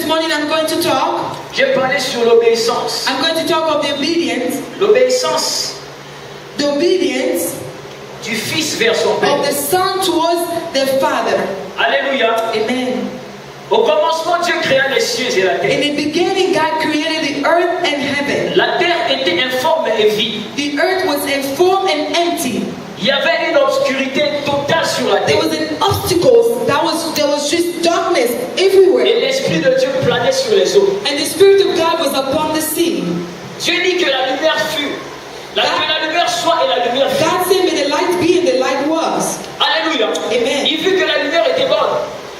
this morning I'm going to talk. J'ai parlé sur l'obéissance. I'm going to talk of the obedience. L'obéissance The obedience du Fils vers son Père. of the Son towards the Father. Alléluia. Amen. Au commencement, Dieu créa les cieux et la terre. In the beginning, God created the earth and heaven. La terre était informe et vide. The earth was informed and empty. Il y avait une obscurité totale sur la There terre. was an obstacle. There was just darkness everywhere. Et l'Esprit de Dieu planait sur les eaux. And the Spirit of God was upon the sea. Dieu dit que la lumière fut. Que la lumière soit et la lumière fut. God said, may the light be, and the light was. Alléluia. Amen. Il vit que la lumière était bonne.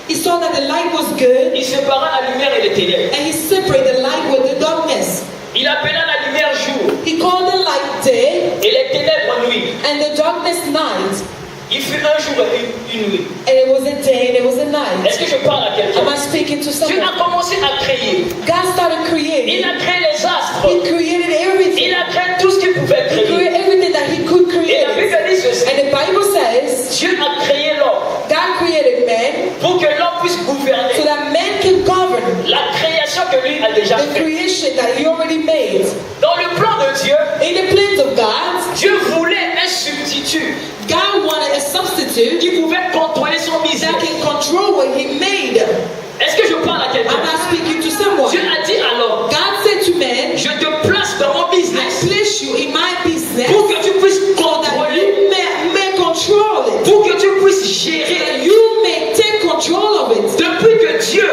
He saw that the light was good, Il sépara la lumière et les ténèbres. and he separated the light with the darkness. Il appela la lumière jour He called the light day, et les ténèbres nuit. and the darkness night. Il fut un jour et une nuit. And it was a day, and it was a night. Est-ce que je parle à quelqu'un? Am I speaking to Dieu someone? a commencé à créer. God started Il creating. a créé les astres. He created everything. Il a créé tout ce qu'il pouvait He créer. created everything that he could Et create. la Bible dit ceci. And the Bible says, Dieu a créé l'homme God created man pour que l'homme puisse gouverner so that man can govern la création que lui a déjà the faite. creation that he already made. Dans le plan de Dieu, In the plans of God, Dieu voulait un substitut God wanted a substitute qui pouvait contrôler son that business. can control what he made. Est-ce que je parle à quelqu'un? I'm not speaking to someone. Dieu a dit alors, God said to man, je te place dans mon I business place you in my business pour que tu puisses so that contrôler, you may control it. pour que tu puisses So gérer. that you may take control of it. Depuis que Dieu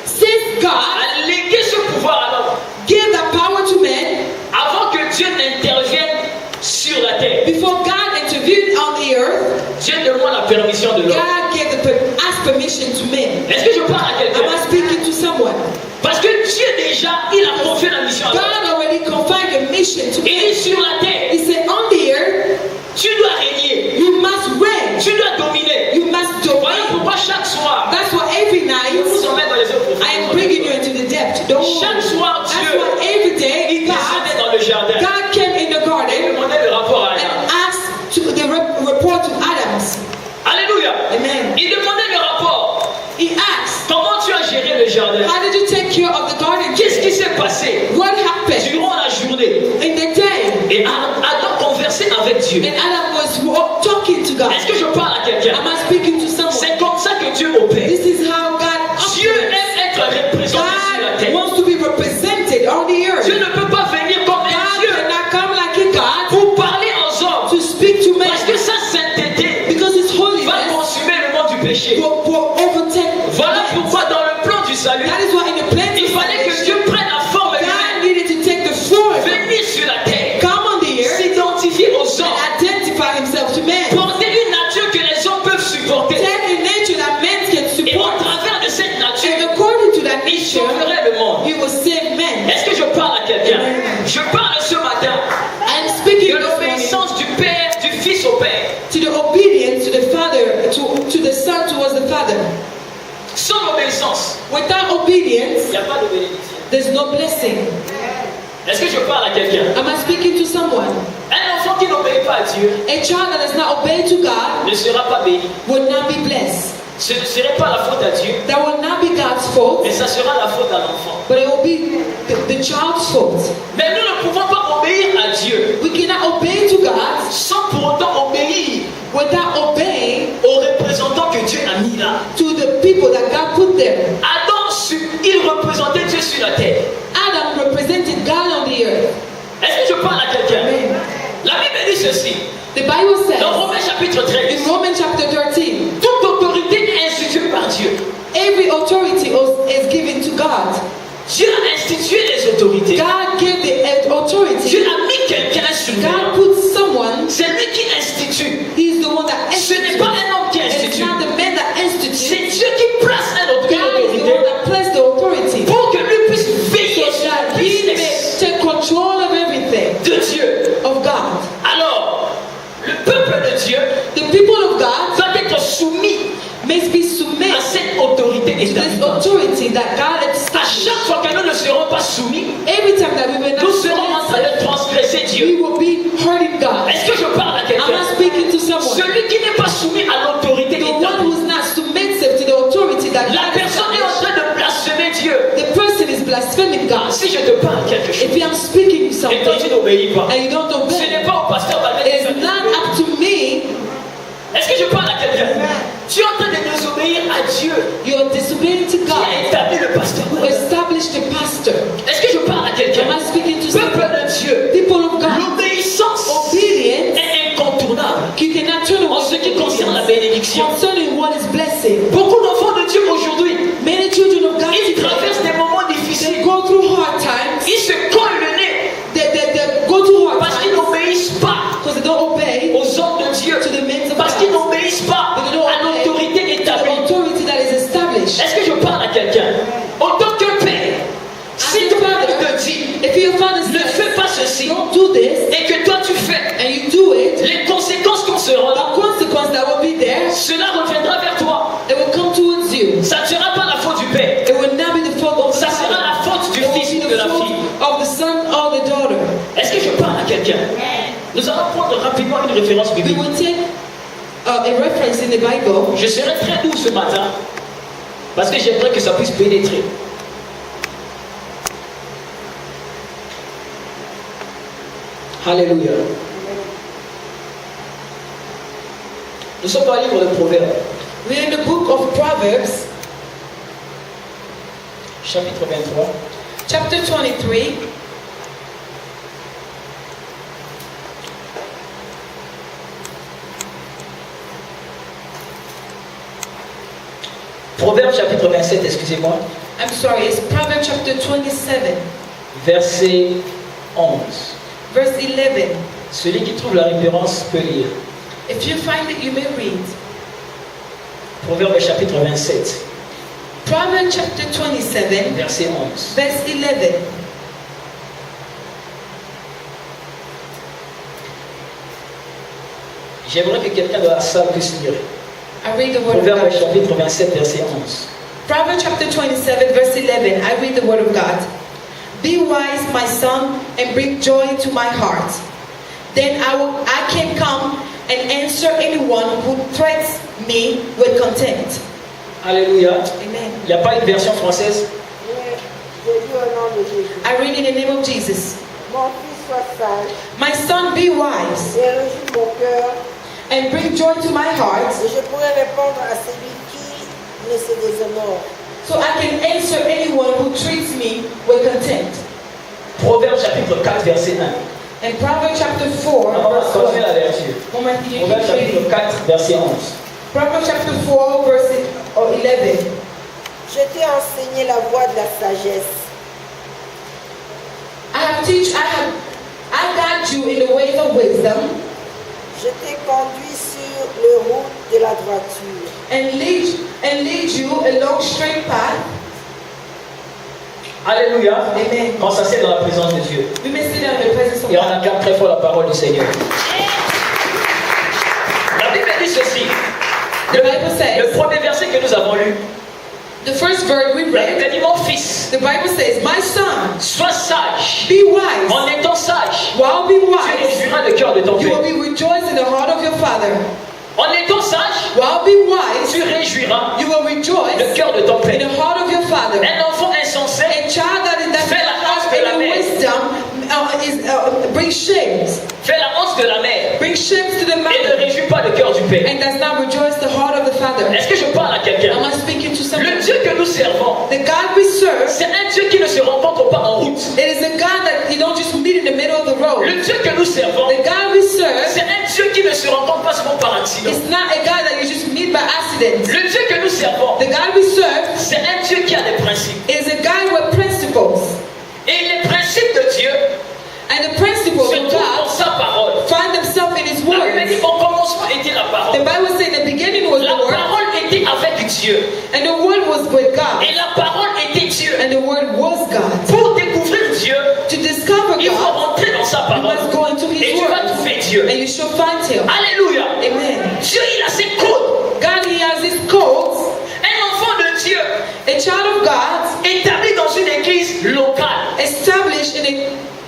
Since God a légué ce pouvoir à l'homme, gave that power to man, avant que Dieu n'intervienne sur la terre, before God intervened on the earth, Dieu demande la permission de l'homme. God asked permission to men. Est-ce que je parle à Am quelqu'un? I speaking to someone? Parce que Dieu déjà, il a confié la mission à l'homme. God already confined a mission to Il men. est sur la terre. He said, on the earth, Tu dois régner. you must reign. Tu dois dominer. You must Voilà domain. pourquoi chaque soir, That's why every je night vous emmène dans les eaux I am profondes. bringing you into the depth. Don't Chaque worry. soir, That's Dieu why every day descendait dans le jardin. God came in the Il garden demandait le rapport à and Adam. asked the report to Adams. Alléluia. Amen. Il demandait le rapport. He asked, Comment tu as géré le jardin? how did you take care of the garden? Qu'est-ce qui s'est passé What happened durant la journée? in the day? Et Adam conversait avec Dieu. And Adam was talking to God. Est-ce que je parle à quelqu'un? Am I speaking to someone? C'est comme ça que Dieu opère. This is how God Dieu operates. aime être représenté sur la God terre. wants to be represented on the earth. Dieu ne peut pas venir comme un God Dieu cannot come like a God pour parler aux hommes. to speak to men Parce que sa sainteté because His va holiness consumer le monde du péché. will overtake. Voilà men. pourquoi dans le plan du salut, That is why in the plan il of fallait que Dieu salvation, prenne la forme God humaine, needed to take the form, venir sur la terre, come on the earth, s'identifier aux hommes, and identify Himself to men. porter une nature que les hommes peuvent supporter. Take a nature that men can Et au support. travers de cette And nature, according to that il nature, sauverait le monde. He will save men. Est-ce que je parle à quelqu'un? Je parle ce matin I'm speaking de this morning l'obéissance du Père, du Fils au Père. to the obedience to the Father, to the Son towards the Father. Sans obéissance, Without obedience, il n'y a pas de bénédiction. there's no blessing. Est-ce que je parle à quelqu'un? Am I speaking to someone? Un enfant qui n'obéit pas à Dieu A child that does not obey to God ne sera pas béni. will not be blessed. Ce ne serait pas la faute à Dieu, That will not be God's fault, mais ça sera la faute à l'enfant. but it will be the child's fault. Mais nous ne pouvons pas obéir à Dieu We cannot obey to God sans pour autant obéir without obeying aux représentants que Dieu a mis là. to the people that God put there. Adam, il représentait Dieu sur la terre. Adam represented God on the earth. Est-ce que je parle à quelqu'un? Amen. La Bible dit ceci, The Bible says dans Romains chapitre 13, in Romans chapter 13, toute autorité est instituée par Dieu. every authority is given to God. Dieu a institué les autorités. God gave the authority. Dieu a mis quelqu'un sur God nous. put someone. C'est lui qui institue. He is the one that Ce n'est institutes. pas un homme qui It's institue. not the man that C'est institutes. Dieu qui place un autre God is the autorité one that placed the authority. pour que lui puisse veiller So sur that le he may business take control of everything de Dieu. of God. Alors, le peuple de Dieu The people of God doit être soumis must be submit à cette autorité to this établie. authority that God À established. chaque fois que nous ne serons pas soumis, Every time that we will nous not serons en train submit, de transgresser Dieu. we will be hurting God. Est-ce que je parle à I'm quelqu'un? not speaking to someone. Celui qui n'est pas soumis à l'autorité The one établie, who's not submissive to the authority that la God personne est en established. train de blasphémer Dieu. The blaspheming God. Si je te parle quelque chose, If I'm speaking et toi tu something n'obéis pas, and you don't ce obey, n'est pas au pasteur Balbé. it's not up to me. Est-ce que je parle à quelqu'un? Tu es en train de désobéir à Dieu You're disobeying to qui a God, établi le pasteur. who established the pastor. Est-ce que je parle à quelqu'un? Am I speaking to Peuple someone? de Dieu, People of God, l'obéissance obedience, est incontournable you cannot turn en away ce qui from concerne la obedience. bénédiction. Concerning what is blessing. Beaucoup d'enfants de Dieu aujourd'hui, Many children of God ils today, traversent des moments they difficiles. go through hard times. Ils se collent le nez They go through hard parce qu'ils times n'obéissent pas because they don't obey aux hommes de Dieu, to the men of parce qu'ils God, n'obéissent pas They don't à obey l'autorité to the établie. authority that is established. Est-ce que je parle à quelqu'un? En tant que père, si ton père te dit If your father ne says, fais pas ceci don't do this, et que toi tu fais, and you do it, les conséquences qu'on se rend, the consequence that will be there, cela reviendra vers toi. it will come towards you. Ça ne sera pas la faute du père, It will not be the fault of the ça sera father. la faute du It will fils be ou the de la fault fille. of the son or the daughter. Est-ce que je parle à quelqu'un? Nous allons prendre rapidement une référence We biblique. will take a reference in the Bible. Je serai très doux ce matin parce que j'aimerais que ça puisse pénétrer. Alléluia. Nous sommes dans le livre de Proverbes, We're in the book of Proverbs, chapitre 23. chapter 23. Proverbes chapitre 27, excusez-moi, I'm sorry, it's Proverbs chapter 27, verset 11. verse 11. Celui qui trouve la référence peut lire. If you find it, you may read. Proverbes chapitre 27, Proverbs chapter 27, verset 11. verse 11. J'aimerais que quelqu'un de la salle puisse lire. I read the word of Proverbes God. chapitre 27, verset 11. Proverbs chapter 27, verse 11. I read the word of God. Be wise, my son, and bring joy to my heart. Then I can come and answer anyone who threats me with contempt. Alléluia. Amen. Il n'y a pas une version française? Je dis au nom de Jésus. I read in the name of Jesus. Mon fils, sois sage My son, be wise, et réjouis mon cœur, and bring joy to my heart, et je pourrai répondre à celui qui ne se déshonore. so I can answer anyone who treats me with contempt. Proverbes chapitre 4, verset 1. And Proverbs chapter 4, On va verse continuer 1. la lecture. Moment, you Proverbes keep chapitre reading. 4, verset 11. Proverbs chapter 4, verse 11. Je t'ai enseigné la voie de la sagesse. I guide you in the ways of wisdom, Je t'ai conduit sur le route de la droiture. and lead you along straight path. Alléluia. Amen. Quand ça c'est dans la présence de Dieu. We may sit down in the presence of Et on God. acclame très fort la parole du Seigneur. La Bible dit ceci. The Bible Le says, premier verset que nous avons lu, the first verse we la Bible read, dit mon fils, the Bible says, my son, sois sage. be wise. En étant sage, While be tu wise, réjouiras le cœur de ton you will père. be rejoiced in the heart of your father. En étant sage, While be wise, tu réjouiras you will le rejoice cœur de ton in père. the heart of your father. Un enfant insensé A child that does Fais not la honte have de la any mère. wisdom brings shames. fait la honte de la mère Brings shames to the et ne mother réjouit pas le cœur du père. and does not rejoice the heart of the father. Est-ce que je parle à quelqu'un? Am I speaking to Le someone? Dieu que nous servons, The God we serve, c'est un Dieu qui ne se rencontre pas en route. it is a God that you don't just meet in the middle of the road. Le Dieu que nous servons, The God we serve c'est un Dieu qui ne se rencontre pas souvent par accident. is not a God that you just meet by accident. Le Dieu que nous servons, The God we serve c'est un Dieu qui a des principes. is a God with principles. Et les principes de Dieu And the principles se of trouvent dans God sa parole. find themselves in His La Bible dit words. au commencement était la The parole. Bible says in the beginning was La the Word, parole était avec Dieu. and the Word was with God, Et la parole était Dieu. and the Word was God. Pour découvrir Dieu, To discover il faut God, rentrer dans sa you parole. must go into Et His tu vas Word, trouver Dieu. and you shall find Him. Alléluia. Amen. Dieu, il a ses codes. God, He has His codes. Un enfant de Dieu A child of God établi dans une église locale. established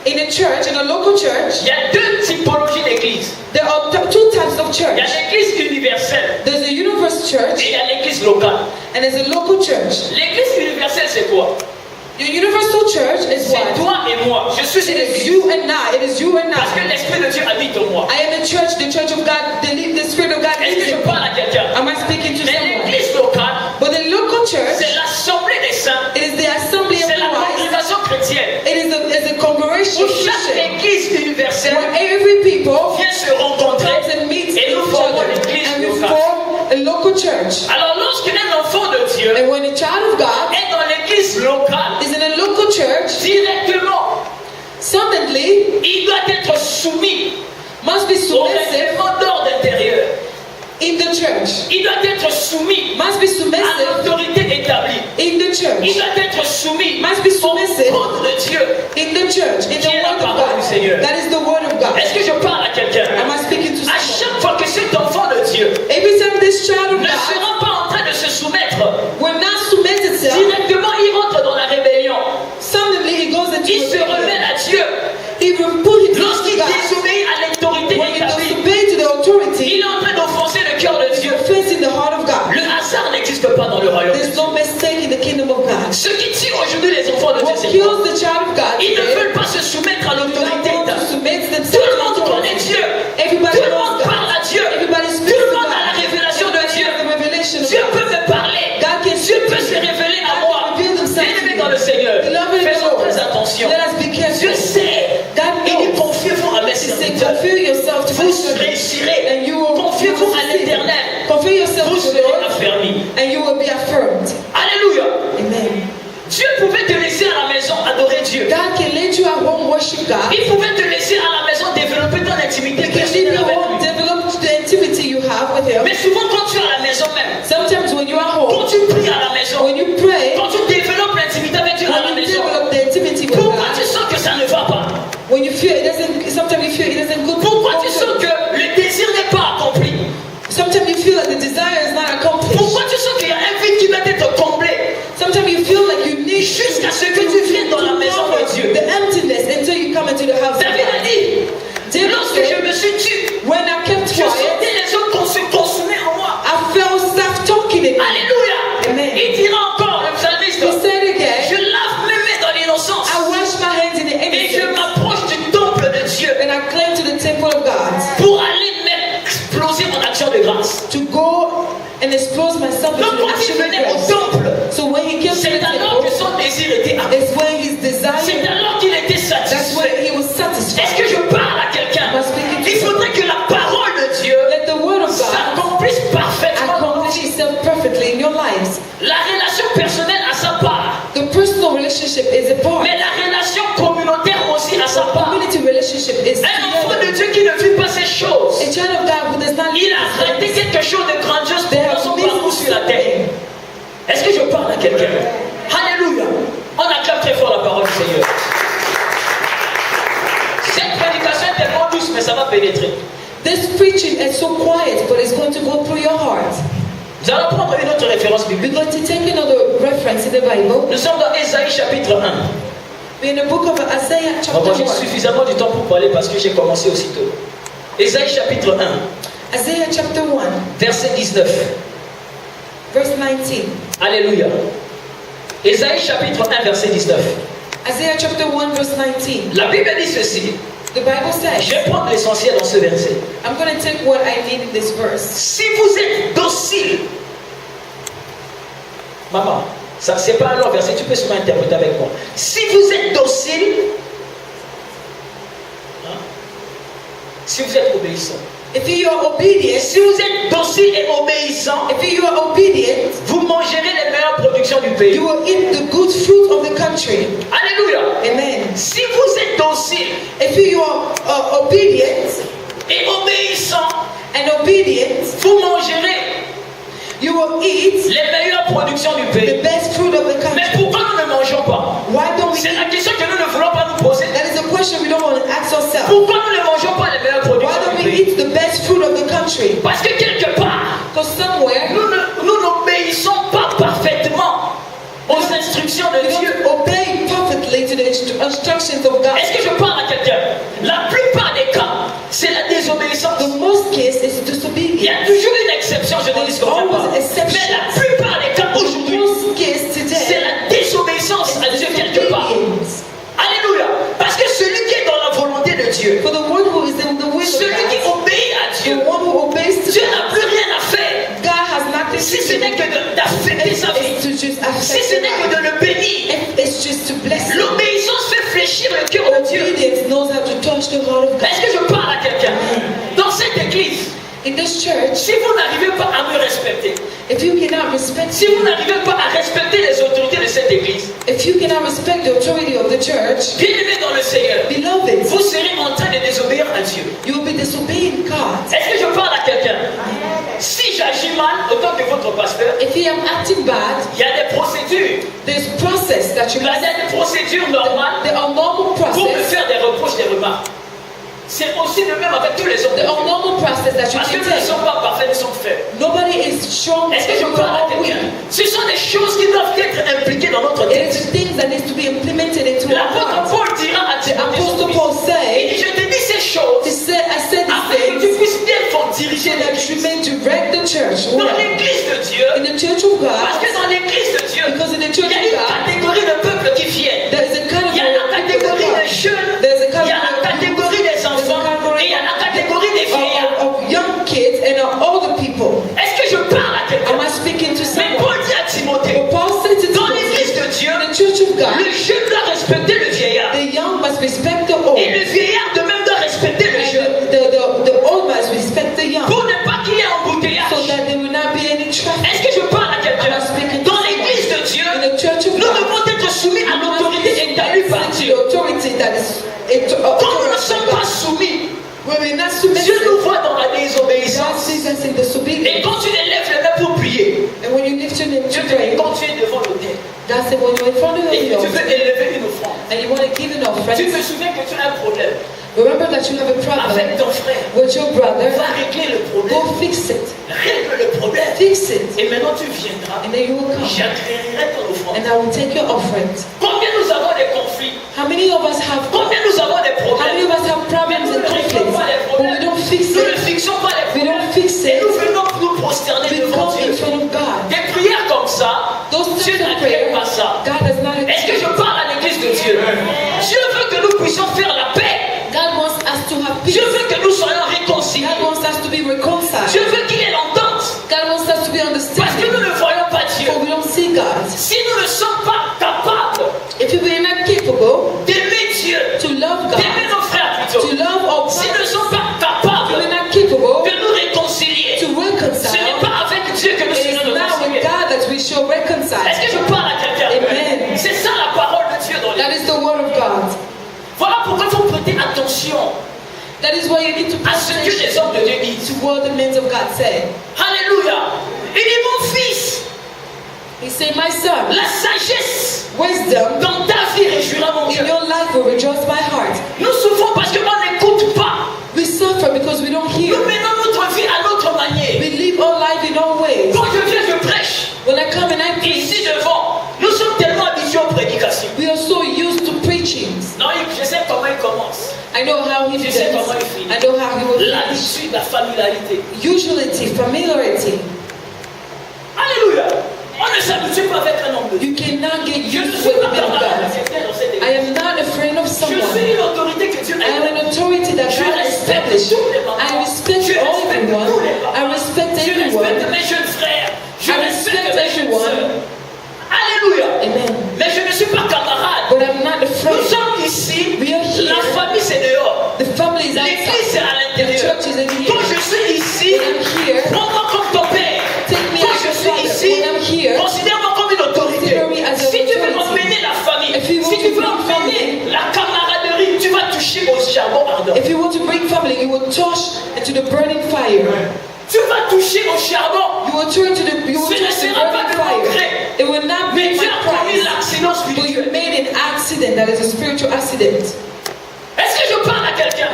in a church, in a local church. Il y a deux typologies d'églises. There are two types of Il y a church. l'église universelle There's a universal et church il y a l'église locale. and there's a local church. L'église universelle, c'est quoi? Your universal church is C'est what? toi et moi. Je suis une It is église. you and I. It is you and Parce que I. l'Esprit de Dieu habite en moi. I am the church of God. The Spirit of God Est-ce que is je in me. parle à quelqu'un? Am I speaking to Mais someone? l'église locale, But the local church, c'est l'assemblée des saints. it is the assembly of C'est the la wise. congrégation chrétienne. It is a congregation Où chaque Christian, église universelle where every people vient se rencontrer. comes and meets Et each nous formons other, l'église and we locale. form a local church. Alors lorsqu'un enfant de Dieu And when a child of God est dans l'église locale, is in a local church, directement, suddenly il doit être soumis must be au submissive règlement d'ordre intérieur. in the church. Il doit être soumis Must be à submissive l'autorité établie. in the Il church. doit être soumis Must be au submissive code de Dieu. in the church. In the Qui est la word of parole du God. Seigneur. That is the word of God. Est-ce que je parle à quelqu'un? Am I speaking to À someone? chaque fois que cet enfant de Dieu Every time this child of ne God sera pas en train de se soumettre, will not submit itself, directement il rentre dans la rébellion. suddenly he goes into Il se rebelle à Dieu. He will put his Lorsqu'il God. désobéit à l'autorité When he établie, disobey to the authority, il est en train d'offenser le cœur de he's Dieu. offensing the heart of God. Le hasard n'existe pas dans le royaume. There's no mistake in the kingdom of God. Ce qui tue aujourd'hui les enfants de Dieu, What c'est quoi? kills the child of God Ils ne today, veulent pas se soumettre à they l'autorité don't want to établie. submit Tout themselves le to monde connaît authority. Dieu. Everybody Tout le knows monde God. parle à Dieu. Everybody Tout speaks le to monde a God. la révélation de Dieu. The revelation of Dieu God. peut me parler. God can Dieu speak peut to se me. révéler à God moi. can reveal himself to Bien-aimés me. dans le Seigneur, Beloved in the faisons Lord, très attention. let us be careful. Dieu sait. God Il dit knows. confiez-vous à mes He said, serviteurs. confess yourself to my Vous servant, réussirez. and you will Confiez-vous à succeed. l'Éternel. Confess yourself Vous to the serez Lord, affermis. and you will be affirmed. Alléluia. Amen. Dieu pouvait te laisser à la maison adorer Dieu. God can let you at home worship God. Il pouvait te laisser à la maison développer ton intimité He can leave personnelle you avec home, lui. develop the intimacy you have with Him. Mais souvent quand tu es à la maison même, Sometimes when you are quand home, tu pries à la maison, when you pray, quand tu développes l'intimité avec Dieu à la when you maison, develop the intimacy with pourquoi tu God, sens que ça ne va pas? when you feel it doesn't, sometimes you feel it doesn't go Pourquoi tu sens through. que le désir n'est pas accompli? Sometimes you feel like the desire is not accomplished. Pourquoi tu sens qu'il y a un vide qui doit être comblé? Sometimes you feel like you need Jusqu'à ce que tu viennes dans la maison de Dieu. the emptiness until you come into the house of David a God. dit, David lorsque je said, me suis tu, when I kept je quiet, sentais les autres qu'on se consumait en moi. I felt self talking in me. Alléluia. Amen. Il dira encore, le psalmiste, He said je again, lave mes mains dans l'innocence I wash my hands in the et je innocence m'approche du temple de Dieu and I cling to the temple of God pour aller m'exploser mon action de grâce. to go and expose myself Donc into quand il action of venait au grace. temple, So when he came to c'est the alors que temple, son désir était accompli. it's when his C'est desire, alors qu'il était that's when satisfait. he was Est-ce satisfied. que je parle à quelqu'un? Il faudrait que la parole de Dieu Let the word of God s'accomplisse parfaitement dans nos accomplish vies. itself perfectly in your lives. La relation personnelle a sa part, The personal relationship is a part. mais la relation communautaire aussi a sa part. Community relationship is Un enfant de together. Dieu qui ne vit pas ces choses, A child of God who does not il a raté quelque chose de grandiose They pendant have son missed parcours sur la terre. Est-ce que je parle à quelqu'un? Alléluia. On acclame très fort la parole du Seigneur. Cette prédication est tellement douce, mais ça va pénétrer. This preaching is so quiet, but it's going to go through your heart. Nous allons prendre une autre référence We're biblique. going to take another reference in the Bible. Nous sommes dans Ésaïe chapitre 1. We're in the book of Isaiah On chapter va j'ai 1. suffisamment du temps pour parler parce que j'ai commencé aussitôt. Ésaïe chapitre 1, Isaiah chapter 1, verset 19. verse 19. Alléluia. Ésaïe chapitre 1, verset 19. Isaiah chapter 1, verse 19. La Bible dit ceci. The Bible Je says, vais prendre l'essentiel dans ce verset. I'm going to take what I need in this verse. Si vous êtes docile, maman, ça c'est pas un long verset, tu peux souvent interpréter avec moi. Si vous êtes docile, hein, si vous êtes obéissant, If you are obedient, si vous êtes docile et obéissant, if you are obedient, vous mangerez les meilleures productions du pays. you will eat the good fruit of the country. Alléluia. Amen. Si vous êtes docile If you are obedient et obéissant, and obedient, vous mangerez you will eat les meilleures productions du pays. the best fruit of the Mais country. pourquoi nous ne mangeons pas? Why don't we C'est eat? la question que nous ne voulons pas nous poser. That is a question we don't want to ask ourselves. Pourquoi nous ne mangeons pas les meilleures Why productions don't du we pays? eat the best fruit of the country? Parce que quelque part, Because somewhere nous n'obéissons pas parfaitement aux instructions de we Dieu. don't obey perfectly to the instructions of God. Est-ce que je parle à quelqu'un? La plupart des cas, c'est la désobéissance. The most case is Il y disobedience. a toujours une exception, je ne dis ce qu'on Always pas. exceptions. Mais la plupart des cas The aujourd'hui, most case c'est today la désobéissance à Dieu. Dieu. For the one who is in the will of Celui qui God, obéit à the Dieu. one who obeys to Dieu n'a God, plus rien à faire. God has nothing Si to ce n'est do. que d'affecter sa vie. It's to just Si affect ce your n'est que de life. le bénir. It's just to bless you. L'obéissance fait fléchir le cœur de Dieu. Obedience knows how to touch the heart of God. Est-ce que je parle à quelqu'un? Dans cette église, In this church, si vous n'arrivez pas à me respecter, if you cannot respect si vous n'arrivez pas à respecter les autorités de cette église, if you cannot respect the authority of the church, bien-aimés dans le Seigneur, beloved, vous serez en train de désobéir à Dieu. you will be disobeying God. Est-ce que je parle à quelqu'un? Si j'agis mal, autant que votre pasteur, If you am acting bad, il y a des procédures. there's process that you Il y a must. des procédures normales The normal pour me process. faire des reproches, des remarques. C'est aussi le même avec tous les autres. The normal process that you Parce que can nous ne take. sommes pas parfaits, nous sommes faibles. Nobody is strong. Est-ce que je We parle are à all weak. quelqu'un? Ce sont des choses qui doivent être impliquées dans notre It is tête. the things that needs to be implemented into our L'apôtre hearts. Paul dira à The Timothée, son Apostle fils, Paul il said, dit, je te dis ces he choses said, I said afin que these tu things puisses bien diriger so that you l'église. may direct the church. Dans Well, l'église de Dieu, in the church of parce que God, dans l'église de Dieu, because in the il church y a of une God, catégorie de peuple qui viennent. there is a Il y a la catégorie des jeunes, There's a il y a la catégorie des enfants et il y a la catégorie des vieillards. of young kids and of older people. Est-ce que je parle à quelqu'un? Am I speaking to Mais someone? Paul dit à Timothée, But Paul said to dans Timothy, l'église de Dieu, in the church of God, le jeune doit respecter le vieillard. the young must respect the old, Et le vieillard de même doit respecter le jeune. and the old must respect the young, Pour ne pas qu'il y ait so embouteillage. that there will not be any traffic. Est-ce que je parle à quelqu'un? Dans l'église de Dieu, In the church of nous God, devons être soumis à l'autorité établie par the Dieu. authority that is Quand nous ne sommes pas soumis, when we're not Dieu submitted, nous voit dans la God désobéissance. sees us in Et disobedience. quand tu élèves les mains pour prier, And when you lift your name Dieu to te dit pray, quand tu es devant l'autel God said when you're in front of et que the tu veux altar élever une offrande, and you want to give an tu offering, te souviens que tu as un problème remember that you have a problem avec ton frère. with your brother. Va régler le problème. Go fix it. Règle le problème. Fix it. Et maintenant tu viendras. And then you will come. J'agréerai ton offrande. And I will take your offering. Combien nous avons des conflits? How many of us have Combien nous avons des how many problèmes? of us have problems and conflicts? But we don't fix Nous ne it. fixons pas les We problèmes. don't fix Et it. nous venons nous prosterner We devant come in Dieu. front of God. Des prières comme ça, Those Dieu types of n'agrée prayer, pas ça. God does not Est-ce que je accept. parle à l'église de Dieu? Dieu veut que nous puissions faire la paix. God wants us to have peace. Dieu veut que nous soyons réconciliés. God wants us to be reconciled. Dieu veut qu'il y ait l'entente. God wants us to be Parce que understanding. nous ne voyons pas Dieu. For we don't see God. Si nous ne sommes pas capables If we are not capable d'aimer Dieu, to love d'aimer God, nos frères plutôt, to love our si nous ne brothers, sommes pas if we capables are not capable de nous réconcilier, to ce n'est reconcile, pas avec Dieu que nous it is serons now with réconciliés. God that we shall reconcile. Est-ce que je parle à quelqu'un? Amen. C'est ça la parole de Dieu dans les. That is the word of God. Voilà pourquoi il faut prêter attention That is why you need to pay à ce que les attention hommes de Dieu disent. to what the men of God said. Alléluia. Il dit mon fils, He said, my son, la sagesse wisdom dans ta vie réjouira mon in cœur. your life will rejoice my heart. Nous souffrons parce qu'on n'écoute pas. We suffer because we don't hear. Nous menons notre vie à notre manière. We live our life in our ways. Quand je viens, je prêche. When I come and I preach, Ici devant, nous sommes tellement habitués aux prédications. we are so used to preachings. Non, je sais comment il commence. I know how he Je does. sais comment il finit. I know how he will finish. L'habitude, la familiarité. Usuality, familiarity. Alléluia. On ne s'habitue pas avec un homme de Dieu. You cannot get Je ne used suis with pas the man of capable God. d'accepter dans cette I église. am not afraid of Je someone. suis une autorité que Dieu I am a an authority that Je God respecte established. tous les mamans. I respect Je all respecte everyone. tous les papas. I respect Je respecte everyone. mes jeunes frères. Je I respecte respect mes jeunes everyone. sœurs. Alléluia. Amen. Mais je ne suis pas camarade. But I'm not Nous afraid. sommes ici. We are here. La famille c'est dehors. The family is L'église outside. c'est à The l'intérieur. church is in Quand here. je suis ici, When I'm here, prends-moi comme ton père. take me Quand as je your suis father. ici, When I'm here, considère-moi comme une autorité. consider me as an Si tu veux authority. emmener la famille, If you want si tu to veux bring emmener family, la camaraderie, tu vas toucher au charbon ardent. if you want to bring family, you will touch into the burning fire. Tu vas toucher au charbon. You will turn to the you will Ce ne touch the sera pas burning de mon fire. gré. It will not Mais be tu my as commis prize. l'accident But you spirituel. made an accident that is a spiritual accident. Est-ce que je parle à quelqu'un?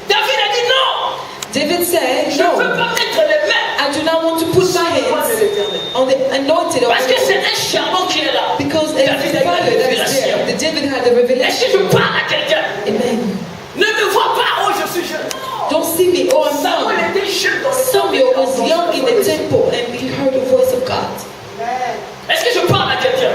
David a dit non. David said, Je ne veux no, pas mettre les mains I do not want to put my sur le roi de hands l'Éternel. on the anointed of Parce the que c'est Lord. un charbon qui est là. Because it David is a the eu la fire that is révélation. there. The David had the Est-ce que revelation. je parle à quelqu'un? Amen. Ne me vois pas, oh je suis jeune. Don't see me, oh I'm Samuel young. était jeune dans le Samuel was temple. young in the temple and he heard the voice of God. Est-ce que je parle à quelqu'un?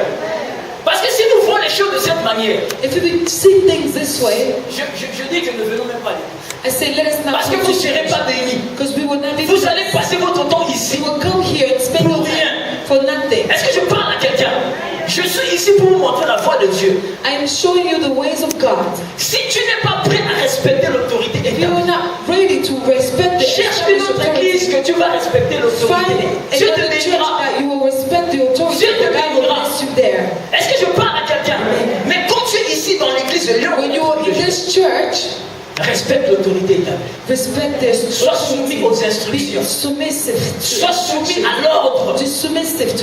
Parce que si nous voulons les choses de cette manière, If we see things this way, je dis que ne venons même pas à l'église. I say let us not Parce que vous ne serez pas bénis. because we will not be. Vous allez passer votre temps ici. We will come here and spend Pour our rien. time for nothing. Est-ce que je parle à quelqu'un? Je suis ici pour vous montrer la voie de Dieu. I am showing you the ways of God. Si tu n'es pas prêt à respecter l'autorité If you are établie, not ready to respect the cherche une autre église que tu vas respecter find l'autorité. Dieu te another church bénira. that you will respect the authority. Dieu te God will bénira. bless you there. Est-ce que je parle à quelqu'un? Mais quand tu es ici dans l'église de Lyon, When you are in this church, respecte l'autorité établie. respect their Sois soumis aux instructions. Be submissive. Sois soumis à l'ordre. Be submissive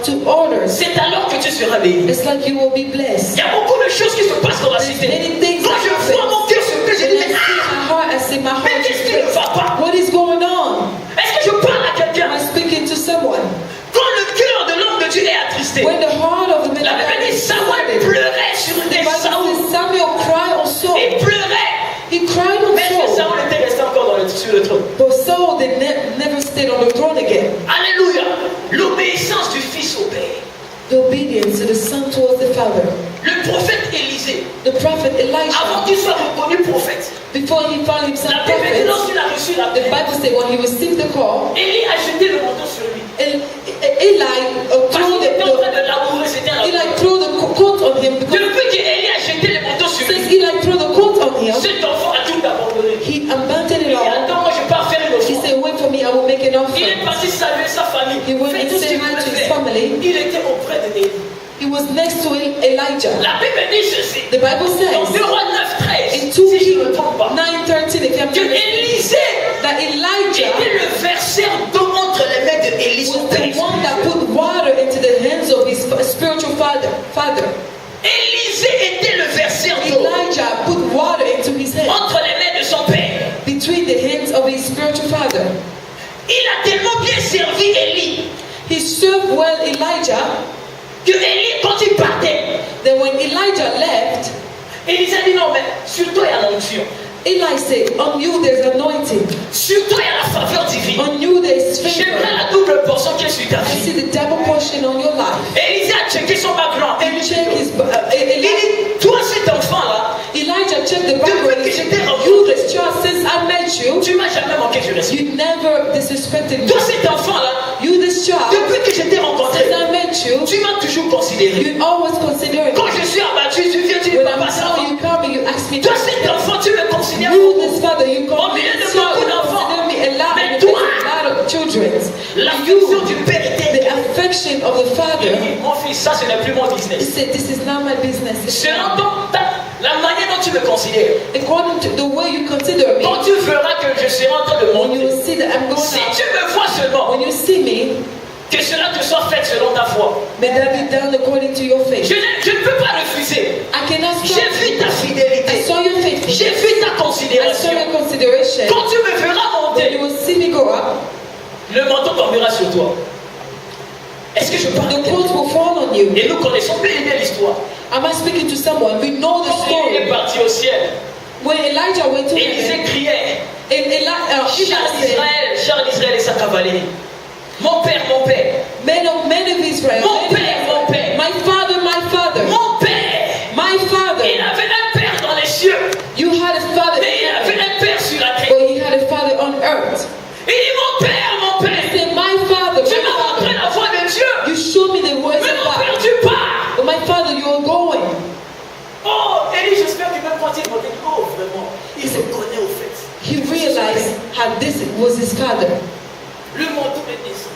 to orders. C'est alors que tu seras béni. It's like you will be blessed. Il y a beaucoup de choses qui se passent dans la cité. Many things Quand je vois mon cœur se plaît, je When dis I mais see my heart, I say my mais heart qu'est-ce is qui ne va blessed. pas? What is going on? Est-ce que je parle à quelqu'un? Am I speaking to someone? Quand le cœur de l'homme de Dieu est attristé, When the heart of the man la Bible dit Samuel pleurait sur the des Bible Saoul. says Samuel cried on Saul. Il pleurait. He cried on Mais est-ce que Saul. Saoul était resté encore sur le trône? But Saul did never stayed on the throne again. Alléluia. L'obéissance du fils au père. The obedience of the son towards the father. Le prophète Élisée, The prophet avant Elijah, qu'il soit reconnu prophète, before he found himself la Bible dit prophet, lorsqu'il a reçu the l'appel, Bible says when he received the call, Élie a jeté le manteau sur lui. Eli Parce threw qu'il était en train the de labourer, c'était un Eli labour. threw the coat on him because Depuis qu'Élie a jeté le manteau sur since lui, Eli threw the coat on him, cet enfant a tout abandonné. he abandoned Il it dit all. attends, moi je pars faire une He offrande. said, wait for me, I will make an Il est offering. parti saluer sa famille. He went Fais and tout ce said qu'il hi to pouvait his faire. family. Il était auprès de Élie. He was next to Elijah. La Bible dit ceci. The Bible Dans 2 says Rois 9, 13, in 2 si je ne Kings me trompe pas, 9:13, if I'm que not mistaken, Élisée that Elijah était le verseur d'eau entre les mains de Élie, son was père. the one that put water into the hands of his spiritual father. Élisée était le verseur d'eau Elijah put water into his hands, entre les mains de son père. between the hands of his spiritual father. Il a tellement bien servi Élie He served well Elijah que Élie, quand il partait, that when Elijah left, Élisée a dit non, mais sur toi il y a l'onction. Eli said, on you there's anointing, Sur toi il y a la faveur divine. on you there's J'aimerais favor. la double portion qui est sur ta I vie. see the double portion on your life. Élisée a checké son background. And check his, Il dit, toi cet enfant-là, Elijah checked the background. He said, you this child, since I met you, tu m'as jamais manqué de respect. you never disrespected me. Toi cet enfant-là, You this child, depuis que je t'ai rencontré, since I met you, tu m'as toujours considéré. you always consider me. Quand je suis abattu, tu viens, tu dis, When I'm papa, ça va. telling you come and you ask me, Toi cet enfant, tu me considères you beaucoup. this father, you Au call me milieu de this child, beaucoup you d'enfants. consider me a lot, Mais and toi, a lot of children. l'affection du père était. The affection of the Il father, dit, mon fils, ça ce n'est plus mon he business. said, this is not my business. Selon la manière dont tu me considères, According to the way you consider me, quand tu verras que je serai en train de when you monter, will see that I'm going si out, tu me vois seulement, when you see me, que cela te soit fait selon ta foi. may that be done according to your faith. Je ne peux pas refuser. I cannot J'ai stop. vu ta I fidélité. saw your faithfulness. J'ai vu ta I saw considération. your consideration. Quand tu me verras When you monter, will see me go up, le manteau tombera sur toi. Est-ce que je parle the de coat will fall on you. Et nous connaissons bien l'histoire. Am I speaking to someone? We know the Quand Élie est story. parti au ciel, When Elijah went to Élisée heaven, criait, Elijah said, Charles d'Israël et sa cavalerie. Mon père, men of Israel, Mon père. my father, mon père. my father. Il avait un père dans les cieux, You had a father, mais il avait un père sur la terre. but he had a father on earth. Il dit mon père. He said, my father, Tu m'as montré la voie de Dieu. you showed me the words Mais of mon God. père, tu pars. But my father, you are going. Oh, Élie, j'espère que même quand il m'a dit, oh, vraiment, il se connaît au fait. He realized how this was his father. Le manteau est descendu.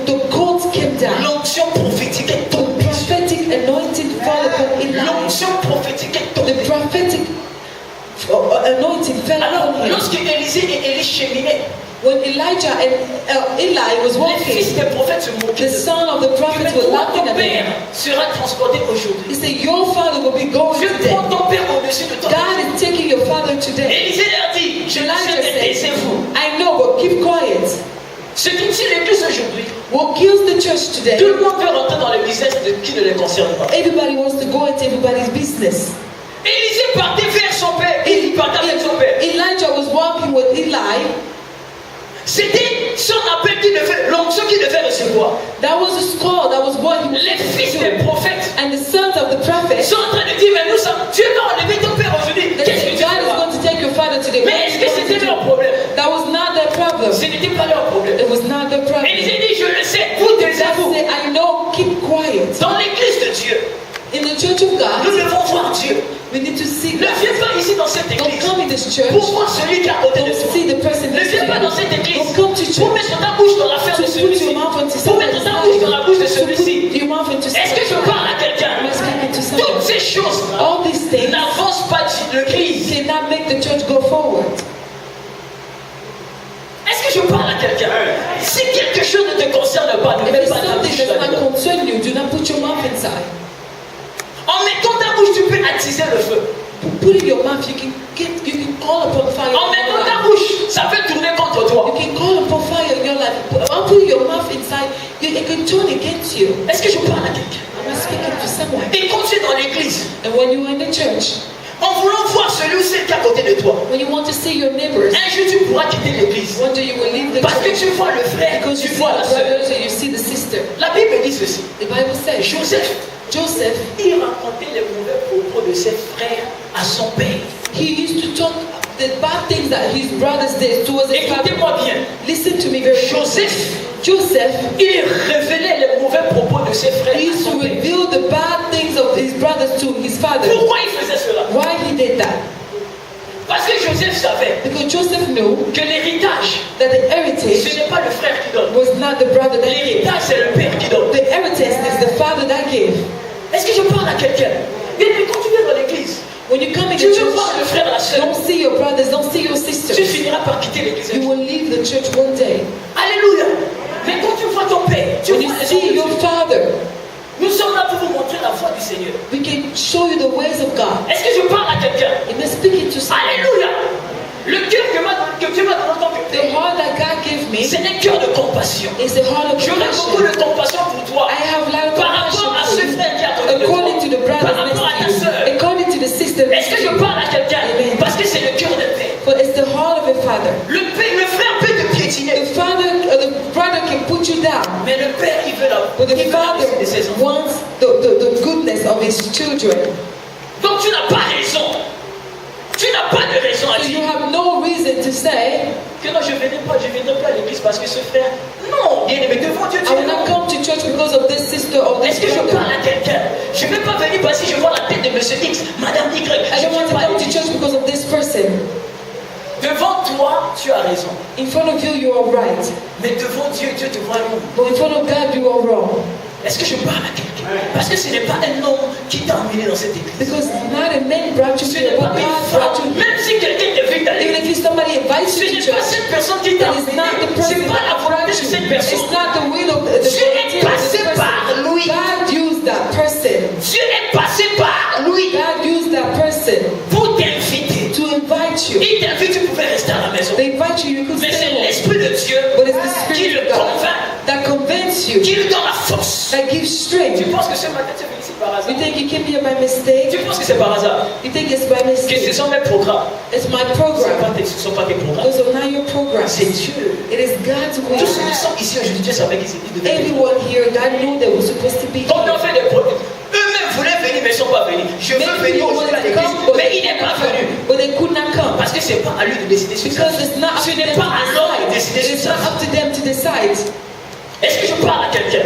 The coat came down. L'onction prophétique est The tombée. prophetic anointing fell upon Eli. L'onction prophétique est tombée. The prophetic anointing fell Alors, upon him. lorsque Élisée et Élie cheminaient, When Elijah and Eli was les fils walking, des prophètes se moquaient the de ça. son of the prophets were laughing Ton at père him. sera transporté He aujourd'hui. said, your father will be going Je today. prends ton père au-dessus de toi. God is taking your father today. Élisée leur dit, je le sais, Elijah mais said, taisez-vous. I know, but keep quiet. Ce qui tue l'église aujourd'hui, What kills the church today? tout le monde veut rentrer dans le business de qui ne les concerne pas. Everybody wants to go into everybody's business. Élisée partait vers son père. Élie partait avec son père. Elijah was walking with Eli. C'était son appel l'onction qu'il devait recevoir. That was his call. That was what he was Les fils doing. des prophètes And the sons of Dieu, In the church of nous God, devons voir Dieu. we need to see Ne God. viens pas ici dans cette Don't église come in this church. pour voir celui qui est à côté de Don't toi. see the person Ne next to viens pas dans cette you. église Don't come to pour church mettre ta bouche dans l'affaire to de put celui-ci. your mouth into Pour mettre ta bouche dans la bouche de to celui-ci. put your mouth into Est-ce que je parle à quelqu'un? Am I speaking to Toutes someone? ces choses All these things n'avancent pas l'église. cannot make the church go forward. Est-ce que je parle à quelqu'un? Si quelque chose ne te concerne pas, ne If mets it's pas ta something bouche that's là-dedans. not concern you, do not put your mouth inside. En mettant ta bouche, tu peux attiser le feu. Put in your mouth, you can call upon fire. En in mettant your ta life. bouche, ça peut tourner contre toi. You can call upon fire in your life. Put your mouth inside, it can turn against you. Est-ce que je parle à quelqu'un? Am I speaking to someone? Et quand tu es dans l'église, And when you're in the church, en voulant voir celui ou celle qui est à côté de toi, when you want to see your neighbors, un jour tu pourras quitter l'église. one day you will leave the Parce que church tu vois le frère, because tu you see vois la the soeur. brothers and you see the sister. La Bible dit ceci. The Bible says Joseph, Joseph, il racontait les mauvais propos de ses frères à son père. he used to talk the bad things that his brothers did towards his father. Écoutez-moi bien. Listen to me very Joseph, Joseph, il révélait les mauvais propos de ses frères he à used son to père. reveal the bad things of his brothers to his father. Pourquoi il faisait cela? Why he did that? Parce que Joseph savait Because Joseph knew que l'héritage, that the ce heritage n'est pas le frère qui donne. was not the brother that gave. L'héritage, c'est le père qui donne. The heritage is the father that gave. Est-ce que je parle à quelqu'un? Bien, mais quand tu viens dans l'église, When you come in tu the veux voir le church, frère, la sœur, don't see your brothers, don't see your tu sisters. finiras par quitter l'église. You will leave the church one day. Alléluia. Mais quand tu vois ton père, tu When you vois les see hommes de your Dieu. father, Nous sommes là pour vous montrer la voie du Seigneur. we can show you the ways of God. Est-ce que je parle à quelqu'un? It may speak to someone. Alléluia. Le cœur que Dieu m'a donné en tant que The père, heart that God gave me c'est un cœur de compassion. is the heart of J'aurais beaucoup compassion. de compassion pour toi. I have a lot of Par rapport à ce compassion frère qui est à côté de toi. according to the Par brothers rapport à ta next to sœur. you, according to the sister Est-ce next que to je you. parle à quelqu'un? Amen. Parce que c'est le cœur de père. But it's the heart of a father. Le frère peut te piétiner. The father, the brother can put you down, Mais le père, il veut la but the il veut la father réussite de ses enfants. wants the goodness of his children. Donc tu n'as pas raison. Tu n'as pas de raison à So you dire have no reason to say, que non, je ne viendrai pas à l'église parce que ce frère. Non, bien aimé, devant Dieu, tu I will es not non. come to church because of this sister or this Est-ce que je brother. parle à quelqu'un? Je ne vais pas venir parce que je vois la tête de monsieur X, madame Y. I Je don't ne want viens to pas à come to l'église. church because of this person. Devant toi, tu as raison. In front of you, you are right. Mais devant Dieu, Dieu te voit long. But in front of God, you are wrong. Est-ce que je parle à quelqu'un? Parce que ce n'est pas un homme qui t'a emmené dans cette église. Because not a man brought you Ce here, n'est pas but une God brought femme. you here. Même si quelqu'un t'invite à Even l'église, if somebody invites ce you to n'est pas church, cette personne qui t'a it is not the emmené. person C'est pas la that volonté brought de you. cette personne. It's not the will of the Dieu est volunteer of passé this person. par lui. God used that person. Dieu est passé par lui God used that person pour t'inviter. to invite you. Il t'invite, tu pouvais rester à la maison. They invite you, you could Mais c'est stay home. l'Esprit de Dieu But it's the qui Spirit le of God convainc, that convinces you, qui lui donne la force. that gives Tu strength. penses que ce matin tu es venu ici par hasard? You think you came here by mistake? Tu penses que c'est par hasard? You think it's by Que ce mistake? sont mes programmes. It's my Ce program. ne sont pas tes programmes. Those are not your programs. C'est Dieu. It is God's Tous ceux qui will. sont ici aujourd'hui, Dieu savait qu'ils étaient devenus. Everyone here, God knew they were supposed to be Comme ils ont here. fait des produits. Eux-mêmes voulaient venir, mais ils ne sont pas venus. Je veux Many venir people aujourd'hui à wanted to l'église, come, but mais they il n'est could pas not venu. come. But they could not come. Parce que ce n'est pas à lui de décider sur ça. Because it's not up Ce to n'est them pas à l'homme de to décider decide. sur It's ça. not up to them to decide. Est-ce que je parle à quelqu'un?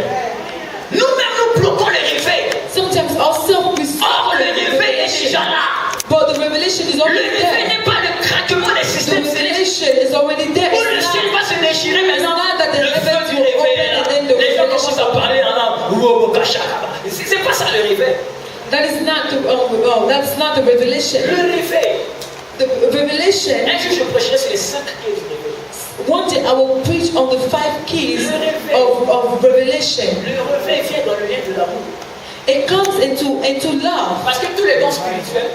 Nous-mêmes, nous bloquons le réveil. Sometimes ourselves we Or, le réveil est déjà là. but the revelation is Le already réveil there. n'est pas le craquement des The systèmes célestes. revelation is already there. Où le It's ciel not, va se déchirer maintenant. not that the Le feu heavens du will réveil est là. open and then the Les gens revelation commencent à parler en langue. C'est pas ça le réveil. that is not that's not the revelation. Le réveil. The revelation. Un jour, je prêcherai sur les 5 clés du réveil. One day I will preach on the 5 keys of revelation. Le réveil vient dans le lien de l'amour. It comes into love, Parce que tous les dons spirituels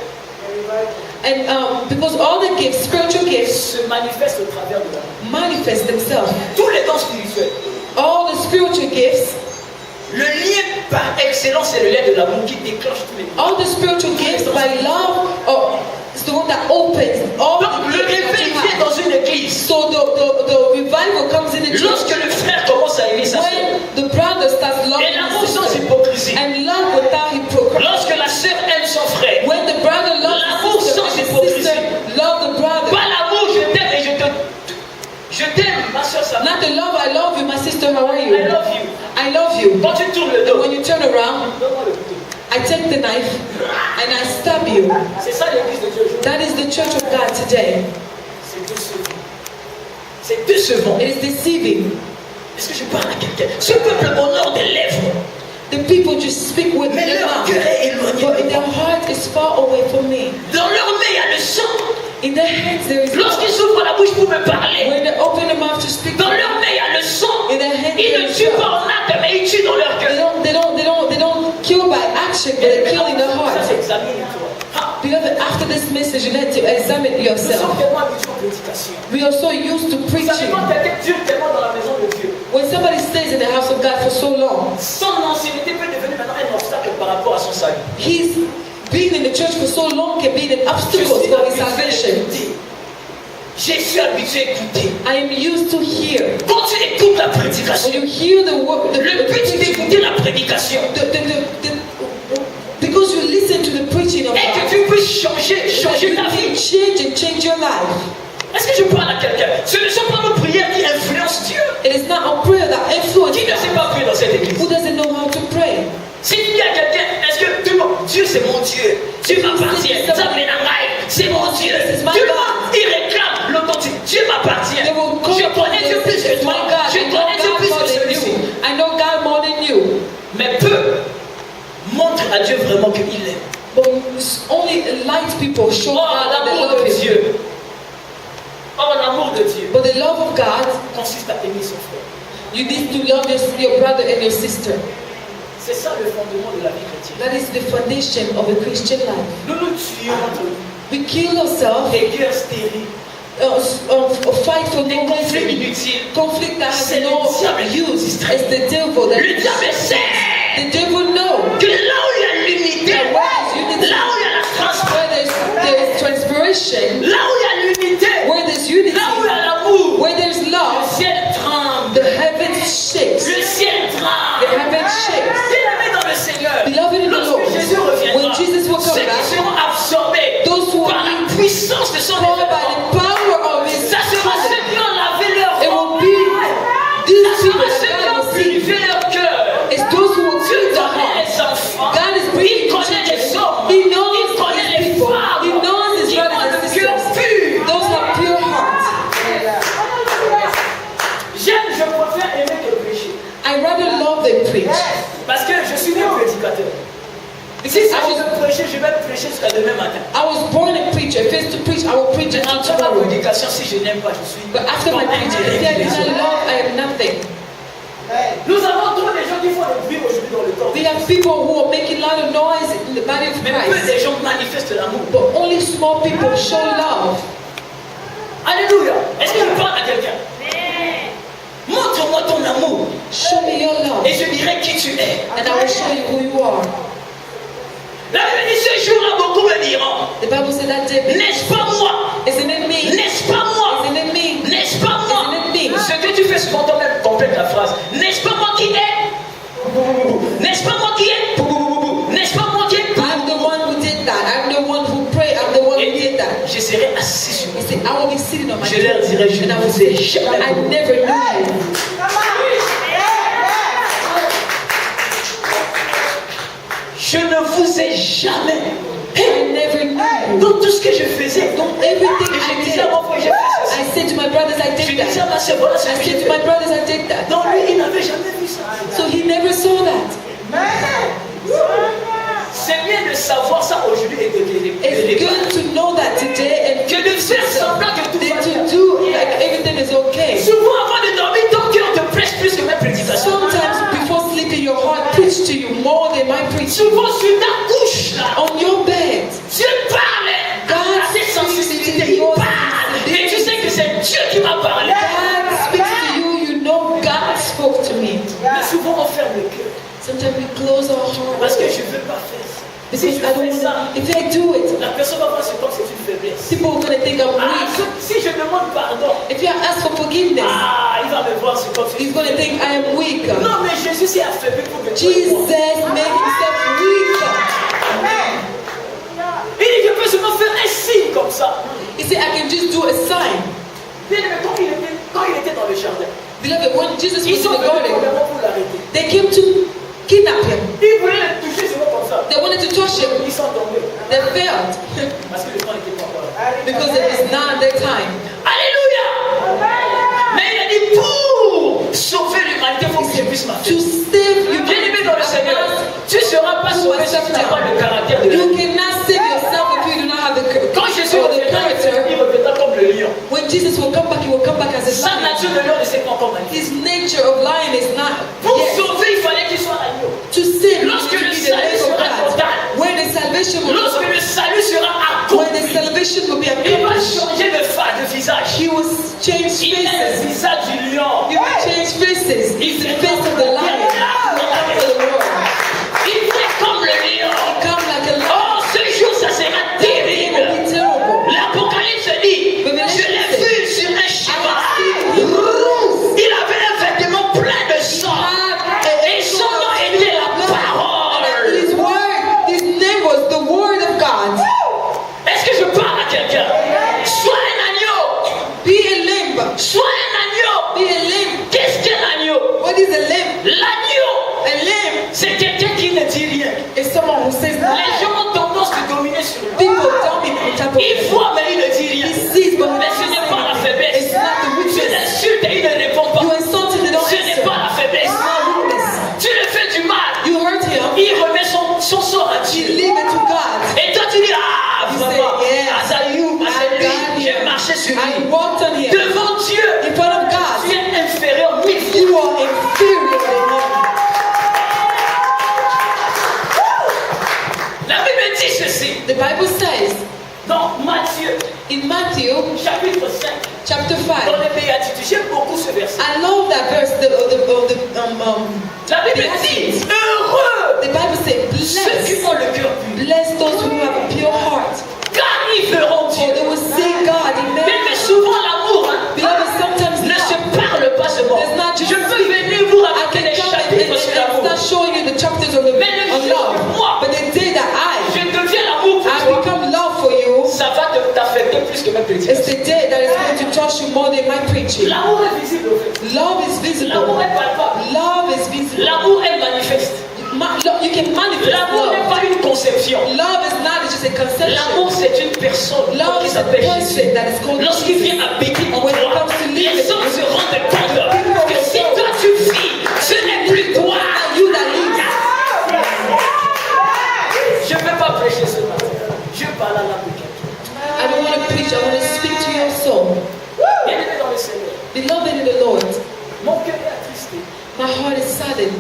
and because all the gifts, spiritual gifts, se manifestent au travers de l'amour. manifest themselves. Tous les dons spirituels. All the spiritual gifts, Le lien par excellence, c'est le lien de l'amour qui déclenche tous les dons. all the spiritual gifts by love, is the one that opens all Donc, the le gifts that réveil you vient have. dans une église. So the revival comes in the Lorsque church le frère commence à aimer sa soeur. when the brother starts loving Et l'amour his sans sister, hypocrisie. and love without hypocrisy. Lorsque la sœur aime son frère. When the brother loves L'amour the sister, sans and the hypocrisie. sister love the brother. Pas l'amour, je t'aime et je t'aime, ma soeur, ça va. Not the love, I love you, my sister, how are you? I love you. I love you. Quand tu tournes le And dos, when you turn around, donne-moi le couteau. I take the knife and I stab you. C'est ça l'église de Dieu aujourd'hui. That is the church of God today. C'est décevant. C'est décevant. It is deceiving. Est-ce que je parle à quelqu'un? Ce peuple honore des lèvres. The people just speak with Mais their leur mouth, cœur est éloigné but de their moi. heart is far away from me. Dans leur main, il y a le sang. In their hands there is Lorsqu'ils blood. ouvrent la bouche pour me parler, When they open their mouth to speak, dans leur main, il y a le sang. in their hands Ils there ne is tuent blood. pas en acte, mais ils tuent dans leur cœur. They don't kill by action, but they kill in the Ça, heart. c'est examine-toi. Ah, Beloved, after this message, you need to examine nous sommes yourself. tellement habitués aux prédications. We are so used to Vous savez, preaching. quand quelqu'un dure tellement dans la maison de Dieu, When somebody stays in the house of God for so long, son ancienneté peut devenir maintenant un obstacle par rapport à son salut. he's been in the church for so long can be an Je obstacle suis for his habitué à salvation. écouter. Je suis habitué à écouter. I am used to hear. Quand tu écoutes la When prédication, you hear the word, le but d'écouter la prédication because you listen to the preaching of est que God, tu puisses changer you ta can vie. change your life. Est-ce que je parle à quelqu'un? Ce ne sont pas nos prières qui influencent Dieu. It is not a prayer that influences Qui ne sait God. pas prier dans cette église? Who doesn't know how to pray? S'il y a quelqu'un, est-ce que tout le monde, Dieu c'est mon Dieu, Dieu m'appartient, c'est mon Dieu. Tout le monde, il réclame l'authentique, Dieu m'appartient. They will call Je connais Dieu plus que toi, my God. je I know connais Dieu God plus more que than celui-ci. you. I know God more than you. Mais peu montrent à Dieu vraiment qu'il l'aime. But only light people show Oh, God that they l'amour love de Him. Dieu. Oh, l'amour de Dieu But the love of God, consiste à aimer son frère. you need to love your brother and your sister. C'est ça le fondement de la vie chrétienne. That is the foundation of a Christian life. Nous nous tuons entre nous. We kill ourselves, Des guerres stériles, fight for des no conflits reason. inutiles. Conflict that has C'est no le diable qui nous use. distrait. It's the devil that Le diable sait the devil knows que là où il y a l'unité, that where there's unity, là où il y a la transparence, where there's transpiration, là où il y a l'unité, where there's unity, là où il y a l'amour, where there's le love, ciel tremble. the heavens shakes. Le ciel The tremble. heavens shakes. Bien-aimés dans le Seigneur, Beloved in the Lord, lorsque Jésus when reviendra, Jesus will come ceux qui back, seront absorbés those who par are la puissance de son called by événement, the power of His ça sera ceux qui ont lavé leur it corps. will be these Ça people sera ceux qui that God ont will see. purifié leur cœur. It's those who will Dieu clean their connaît hearts. les enfants. God is Il bringing connaît les children. hommes. He knows Il connaît His les people. femmes. He knows His Qui ont brothers and le cœur sisters. pur. Those have pure hearts. Je préfère aimer que prêcher. I rather love than preach. Parce que je suis né prédicateur. Si Because ça, je vais prêcher, je vais prêcher jusqu'à demain matin. I was born a preacher. If it's to preach, I will preach Mais until après ma tomorrow. prédication, si je n'aime pas, je suis But after my comme un preaching, if I do direct. not love, I am nothing. Nous avons trop de gens qui font le bruit aujourd'hui dans le corps. We have people who are making a lot of noise in the body of Mais peu Christ. de gens manifestent l'amour. But only small people show love. Alléluia. Est-ce que je parle à quelqu'un? Montre-moi ton amour. Show me your love. Et je dirai qui tu es. And I will show you who you are. La Bible dit ce jour-là, beaucoup me diront, The Bible said that day, n'est-ce pas moi? isn't it me? N'est-ce pas moi? Isn't it me? N'est-ce pas moi? Isn't it me? Ce que tu fais souvent toi-même complète la phrase. N'est-ce pas moi qui est? N'est-ce pas moi qui est? N'est-ce pas moi qui est? I'm the one who did that. I'm the one who prayed. I'm the one who did that. Je serai assis sur He moi. said, I will be sitting on my Je leur dirai, je and I ne will vous ai say, jamais I connu. never knew you. Je ne vous ai jamais. I never knew you. Dans tout ce que je faisais, Don't everything et je I disais à did. mon frère, j'ai fait ceci. I said to my brothers, I Je did disais à that. ma soeur, voilà ce I que j'ai said to my fait. brothers, I did that. Donc lui, il n'avait jamais vu ça. So he never saw that. C'est bien de savoir ça aujourd'hui et de It's good to know that today and que de faire semblant que tout va then bien. to do like everything is okay. Souvent avant de dormir, ton cœur te presse plus que mes prédications. Sometimes before sleeping, your heart preach to you more than my preaching. Souvent sur ta couche là, On your bed, Dieu parle à tes sensibilités, il parle. Et tu sais que c'est Dieu qui m'a parlé. God speaks to you. You know God spoke to me. Mais souvent on ferme le cœur. Sometimes we close our Parce heart que je ne veux pas faire ça. Si because je I don't fais ça, want to. If I do it, la personne va voir ce comme c'est une faiblesse. people are gonna think I'm Ah, weak. si je demande pardon, If you ask for forgiveness, il va me voir ce comme c'est he's une gonna think I am weak. Non, mais Jésus s'est affaibli pour me Jesus voir. made himself weak. Il dit je peux seulement faire un signe comme ça. He said, I can just do a sign. Bien aimé, quand il était dans le jardin, Beloved, when Jesus ils was in sont the venus garden, premièrement pour l'arrêter. they came to kidnap him. Ils voulaient le toucher seulement comme ça. They wanted They failed Parce que le temps n'était pas encore là. because it was not their time. Alléluia. Mais il a dit pour sauver l'humanité, il faut que je puisse marcher. To save you, Bien aimé dans le Seigneur, tu ne seras pas sauvé si tu n'as pas le caractère de you l'homme. cannot save yourself if you do not have the Quand Jésus or the reviendra, character. il reviendra comme le lion. When Jesus will come back, he will come back as a Sa lion. nature de lion ne s'est pas encore manifestée. His nature of lion is not Pour yet. sauver, il fallait qu'il soit l'agneau. To save, you Lorsque need to le be the salut lamb of sera God. total, When the salvation will lorsque le salut sera when the accompli, salvation will be il va accomplished, changer de visage. he will change Il a le faces. visage du lion. He will change faces. It's the face of the lion. Il fait comme le lion. Come like a lion. Oh, ce jour, ça sera It terrible. will be terrible. L'Apocalypse dit, je l'ai vu sur un cheval. Il avait un vêtement plein de sang. Et son nom était la parole. His word, his name was the word of God. Est-ce que je parle à quelqu'un? Sois un agneau. Be a lamb. Sois un agneau. Be a lamb. Qu'est-ce qu'un agneau? What is a lamb? L'agneau, A lamb c'est quelqu'un qui ne dit rien. is someone who says Les nothing. gens ont tendance de dominer sur lui. People dominate on top of Il him. voit, mais il ne dit rien. He sees, but he Mais ce n'est pas la doesn't say. faiblesse. It's not the Tu weakness. l'insultes et il ne répond pas. You insult him, they don't Ce n'est answer. pas la faiblesse. It's not weakness. Tu lui fais du mal. You hurt him. Il remet son sort à You Dieu. leave it to God. Et toi tu dis, ah, You vraiment, say, yes, Azaïou, I got j'ai him. marché sur I lui. walked on him. Devant Dieu, In front of tu God, es inférieur 1000 fois. you are inferior to him. La Bible dit ceci. The Bible says Dans Matthieu, in Matthew chapitre 5, chapter dans 5. les béatitudes, j'aime beaucoup ce verset. I love that verse. La Bible dit, heureux The Bible says, ceux qui ont le cœur pur, bless those who have a pure heart, car ils verront for Dieu. they will see God. Mais Amen. souvent l'amour Beloved, sometimes ne se now, parle pas ce mot. There's not just Je peux venir vous I raconter can des come chapitres sur and l'amour. start showing you the chapters of the Mais le of jour love. où moi, But the day that je deviens l'amour pour I toi, become love for you, ça va t'affecter plus que même it's prédication. the day that is going to touch you more than my preaching. L'amour est visible au fait. Love is visible. L'amour est palpable. Love is visible. L'amour est manifeste. You can manifest L'amour n'est love. pas une conception. Love is not just a conception. L'amour c'est une personne Love qui is a s'appelle person Jésus. that is called Lorsqu'il Jesus. vient habiter en When it toi, comes to les living, hommes se rendent compte que si toi tu vis, ce n'est plus toi. You that live. Je ne vais pas prêcher ce matin. Je parle à l'âme de quelqu'un. I don't want to preach. I want to speak to your soul. Bien aimé dans le Seigneur. Beloved in the Lord, Mon cœur est attristé. my heart is saddened.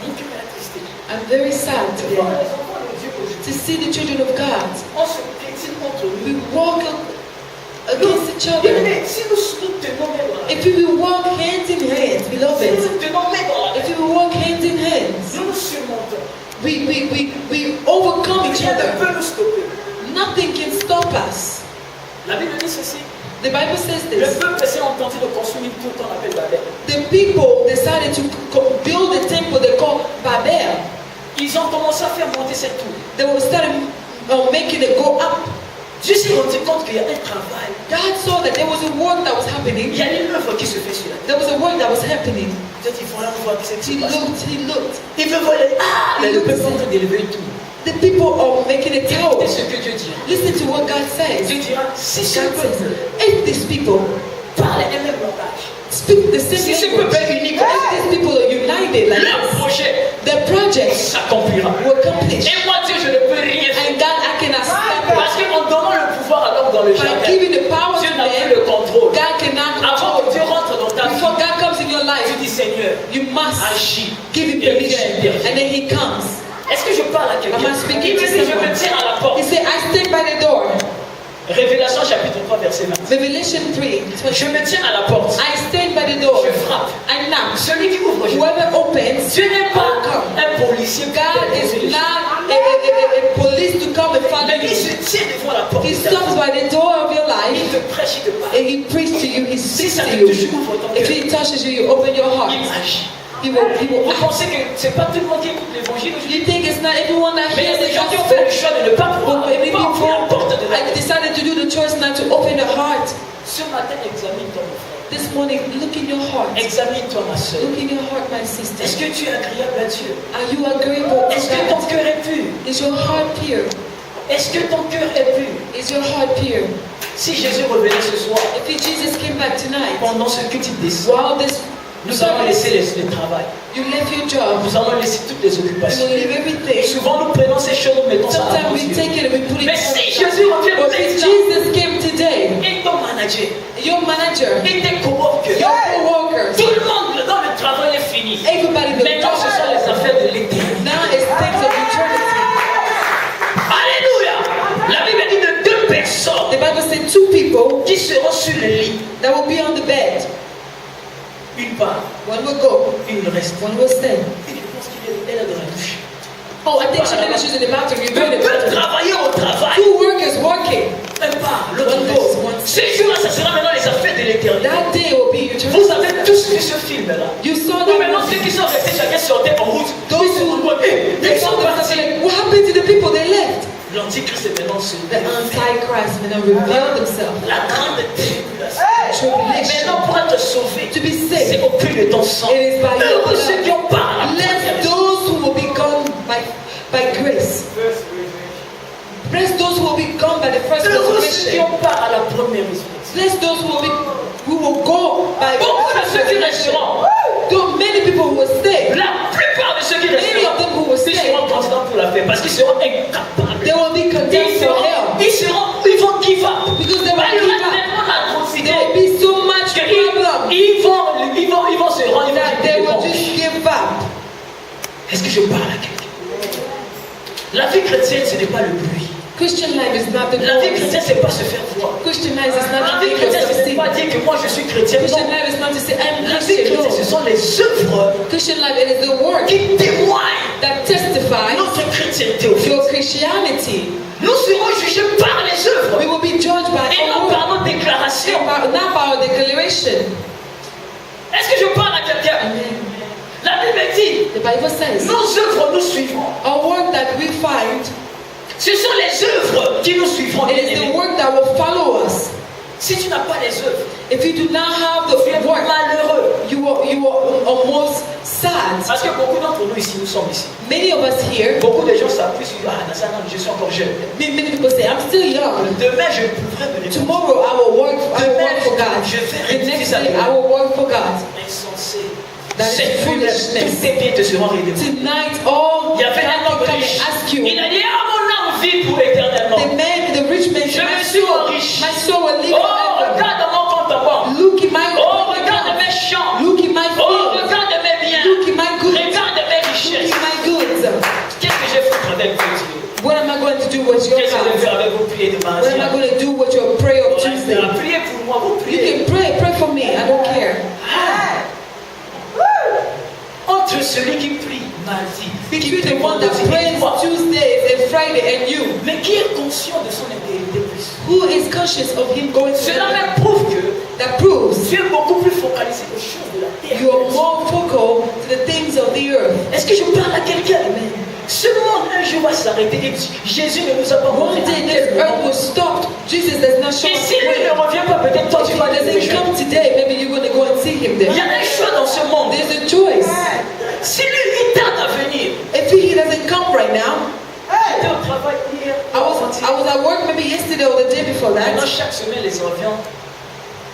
Mon cœur est attristé. I'm very sad De today voir les enfants de Dieu aujourd'hui. to see the children of God. On se piétine entre We nous. walk against each Bien other. aimé, si nous tenons main dans la main, If we will walk hand in hand, si beloved, nous tenons main dans la main, if we will walk hand in hand, nous nous surmontons. we overcome each Rien ne other. peut nous stopper. Nothing can stop us. La Bible dit ceci. The Bible says Le this. peuple s'est tenté de construire une tour qu'on appelle Babel. The people decided to build a temple they call Babel. Ils ont commencé à faire monter cette tour. They were starting making it go up. Dieu s'est rendu compte qu'il y a un travail. God saw that there was a work that was Il happening. y a une œuvre qui se fait sur la terre. There was a work that was happening. Peut-être il faut là voir ce qui He se passe. looked. Il veut voir, ah, mais le peuple est en train d'élever une tour. The people are making a tower. Écoutez ce que Dieu dit. Listen to what God says. Dieu dira, si ce God says, peuple if these people parle un même langage, speak the same si ce language, peuple est unique, if these people are united like leur this, projet their project s'accomplira. will accomplish. Et moi, Dieu, je ne peux rien faire. And God, I cannot stop it. Parce qu'en donnant le pouvoir à l'homme dans le By jardin, giving the power Dieu to n'a plus man, le contrôle. God cannot Avant que control. Dieu rentre dans ta vie, Before God comes in your tu life, dis Seigneur, you must agis. give him Et puis, permission. intervient. And then he comes. Est-ce que je parle à quelqu'un? Am I speaking Il me to dit, je someone? me tiens à la porte. He said, I stand by the door. Révélation chapitre 3, verset 20. Revelation 3. Je me tiens à la porte. I stand by the door. Je frappe. I knock. Celui qui ouvre, je Whoever opens, Dieu n'est pas un policier. God is not a police to come and follow Mais il you. se tient devant la porte. He stops by the door of your Il life te prêche, il te parle. and he preaches to you. He Si speaks ça to te you. touche, ouvre ton If cœur. he touches you, you open your heart. Il agit. He will Vous act. pensez que c'est pas tout le monde qui écoute l'évangile aujourd'hui? You think it's not everyone that Mais il y a hears des the gens qui ont fait le gospel? choix de ne pas croire, But many de ne pas ouvrir la porte de people la I decided to do the choice not to open the heart. Ce matin, examine ton frère. This morning, look in your heart. Examine-toi, ma soeur. Look in your heart, my sister. Est-ce que tu es agréable à Dieu? Are you agreeable Est-ce to que ton God? cœur est pur? Is your heart pure? Est-ce que ton cœur est pur? Is your heart pure? Si Jésus revenait ce soir, If Jesus came back tonight, pendant ce culte descend, while this nous allons laisser le travail. you left your job, Nous allons laisser toutes les you occupations. will leave everything. Souvent, nous prenons ces choses, nous mettons ça à Sometimes nos we yeux. take it and we put it Mais si Jésus revient But if maintenant, Jesus came today, et ton manager, your manager, et tes coworkers, your co-workers, tout le monde dans le travail est fini. everybody in the Maintenant, ce sont les affaires de l'éternité. now it's things of eternity. Alléluia. La Bible dit de deux personnes The Bible said two people qui seront sur le lit. that will be on the bed. Une part, One will go, une reste. one will stay. Et je pense qu'elle est dans la douche. Oh, I think maybe she's in the bathroom. You're Deux in the peuvent bathroom. travailler au travail. Two workers working. Un part, l'autre One goes, reste. one Ce stays. jour-là, ça sera maintenant les affaires de l'éternité. That day will be eternity. Vous avez tous vu ce film-là. You saw Ou maintenant that. ceux qui sont restés, chacun sortait en route. Those who they Ils saw sont that. partis. Like, what happened to the people? They left. L'antichrist est maintenant sur The Antichrist will now reveal themselves. la grande tribulation. Tribulation. Maintenant, pour être sauvé, To be c'est saved. au prix de ton sang. It is by your Heureux ceux qui blood. ont part à la Bless première. those who will be gone by grace. Bless those who will be gone by the first Heureux ceux qui resurrection. ont part à la première résurrection. Bless those who will go by the Beaucoup de first ceux qui resurrection. resteront, Though many people will stay. la plupart de ceux qui Many of them resteront, who will ils stay, seront constants pour la paix parce qu'ils seront incapables. they will be condemned for hell. Ils vont give up. Because they will Il y give aura up. tellement d'atrocités There will be so much problem qu'ils vont se rendre that they will just give up. Est-ce que je parle à quelqu'un? La vie chrétienne, ce n'est pas le bruit. Christian life is not the La vie noise. chrétienne, c'est pas se faire voir. Christian life is not La the vie thing chrétienne, of ce n'est pas self-esteem. dire que moi je suis chrétien. Christian Non. life is not to say I'm La vie Christian. chrétienne, ce No. sont les œuvres Christian life it is the word qui témoignent that testifies notre chrétienté au fait. your Christianity. Nous serons jugés par les We œuvres will be judged by et non our par word, nos déclarations. not by our declaration. Est-ce que je parle à quelqu'un? Amen. La Bible dit, The Bible says nos œuvres nous suivront. our work that we find, Ce sont les œuvres qui nous suivront. it is the work that will follow us. Si tu n'as pas les œuvres, If you do not have tu es the work, malheureux. you are almost sad. Parce que beaucoup d'entre nous ici, nous sommes ici. Many of us here, Beaucoup de gens s'appuient sur je suis encore jeune. many people say, I'm still young. Demain, je pourrai me répondre. Tomorrow I will work for God. The next day I will work for God. Insensé. That is Cette foolishness. tous tes biens te seront rédémés. Tonight, all Il y avait un God homme will come riche. and ask you. Il a dit, ah, mon âme vit pour éternellement. The rich man Je said, me suis riche. my soul will live Oh, forever. regarde mon compte en banque. Look in my Oh, regarde mes champs. Look in my Oh, fields. regarde mes biens. Look in my goods. Regarde mes Look richesses. in my goods. Qu'est-ce que j'ai fait avec vous, Dieu? What am I going to do with your Qu'est-ce que j'ai fait God? avec vos prières de What mardi? am I going to do with your prayer of Tuesday? Priez pour moi, vous You priez. can pray for me. I don't care. Entre celui qui prie mardi, Between the one that prays Tuesdays and Friday and you, mais qui est conscient de son intégrité plus. who is conscious of him going to Cela heaven, même prouve que that proves tu es beaucoup plus focalisé aux choses de la terre. you are more focal to the things of the earth. Est-ce que je parle à quelqu'un? Ce monde un jour va s'arrêter et Jésus ne nous a pas One montré. day this earth will stop. Jesus does not show Et us si the lui way. ne revient pas, peut-être toi If tu he vas aller doesn't come today, maybe you're going to go and see him Il y there. a un choix dans ce monde. There's a choice. Si lui il tarde à venir, If he doesn't come right now, j'étais au travail hier. I was at work maybe yesterday or the day before Maintenant, that. chaque semaine, les avions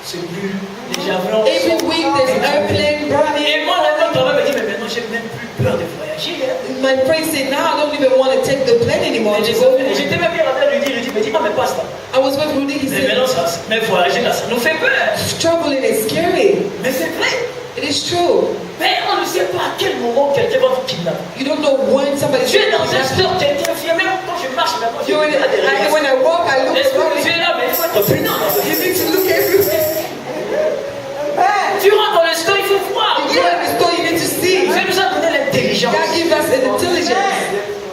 se brûlent, les javelins. Every week there's airplane burning. Et moi, là, quand même, me dit, mais maintenant, j'ai même plus peur de voyager. Hein. My friend said, now I don't even want to take the plane anymore. Et j'étais même bien avec lui dire, il dit, ah, mais pas ça. I was with Rudy. He Mais said, maintenant, mais voyager là, ça nous fait peur. traveling is scary. Mais c'est vrai. It is true. Mais on ne sait pas à quel moment quelqu'un va vous kidnapper. You don't know when somebody's Tu es dans un going to store, quelqu'un vient, même quand je marche, maintenant, je When I walk, I look Est-ce que around. tu es là, mais il faut être prudent. You need to look everywhere. Tu rentres dans le store, il faut voir. You go in the store, you need to see. Dieu nous a donné l'intelligence. God give us an intelligence.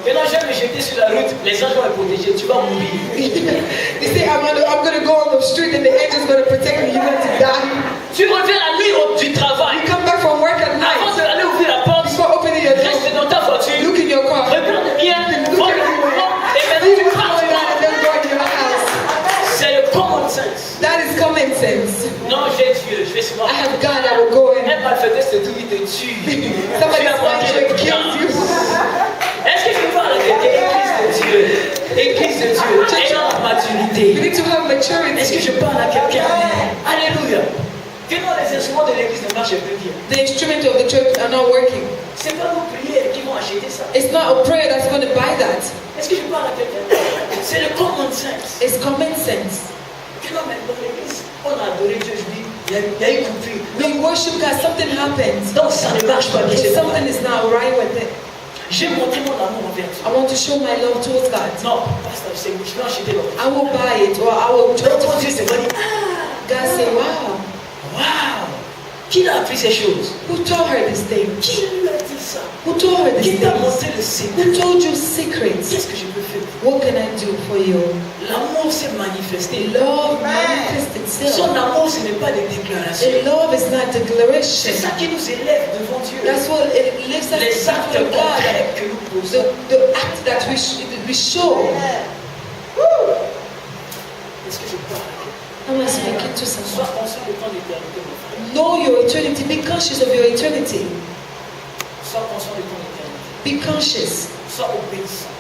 Maintenant, je vais me jeter sur la route, les anges vont me protéger, tu vas mourir. You say, I'm gonna go on the street and the angel's gonna protect me. You're going to die. Tu reviens la nuit du travail. You come back from work at Avant night. d'aller ouvrir la porte, Before opening your door, reste dans ta voiture, look in your car. regarde bien, vois le mouvement, et Leave maintenant it tu pars. going down and then go in your house. C'est le common sense. That is common sense. Non, j'ai Dieu, je vais souvent. I have God, I will go in. Un malfaiteur, c'est tout, il te tue. Somebody's Tu as manqué going le to kill temps. you. Est-ce que tu parles à quelqu'un? Église de Dieu. Église de Dieu. maturité. We need to have Est-ce que maturity. je parle à quelqu'un? Alléluia. Que non, les instruments de l'église ne marchent plus bien. The instruments of the church are not working. C'est pas nos prières qui vont acheter ça. It's not a prayer that's going to buy that. Est-ce que je parle à quelqu'un? C'est le common sense. It's common sense. Que non, mais dans l'église, on a adoré Dieu, je dis, il y a une coupure. We worship God, something happens. Donc ça ne marche pas bien. If something is not right with it, J'ai montré mon amour envers Dieu. I want to show my love towards God. Non, pasteur, c'est je vais acheter l'autre. I will buy it or I will try Donc to Dieu fix se it. va dire, God say, wow, waouh, qui a appris ces choses? who told her this thing? Qui lui a dit ça? Who told her Qui this t'a thing? montré le secret? Who told you secrets? Qu'est-ce que je peux faire? What can I do for you? L'amour s'est manifesté. Love manifests Son itself. amour, ce n'est pas des déclarations. And love is not C'est declaration. ça qui nous élève devant Dieu. That's what it lifts us Les actes to God. concrets que nous posons. The act that we show. Est-ce que je parle? Am I speaking to Sois someone? conscient de ton éternité, mon frère. Know your eternity. Be conscious of your eternity. Sois conscient de ton éternité. Be conscious. Sois obéissant.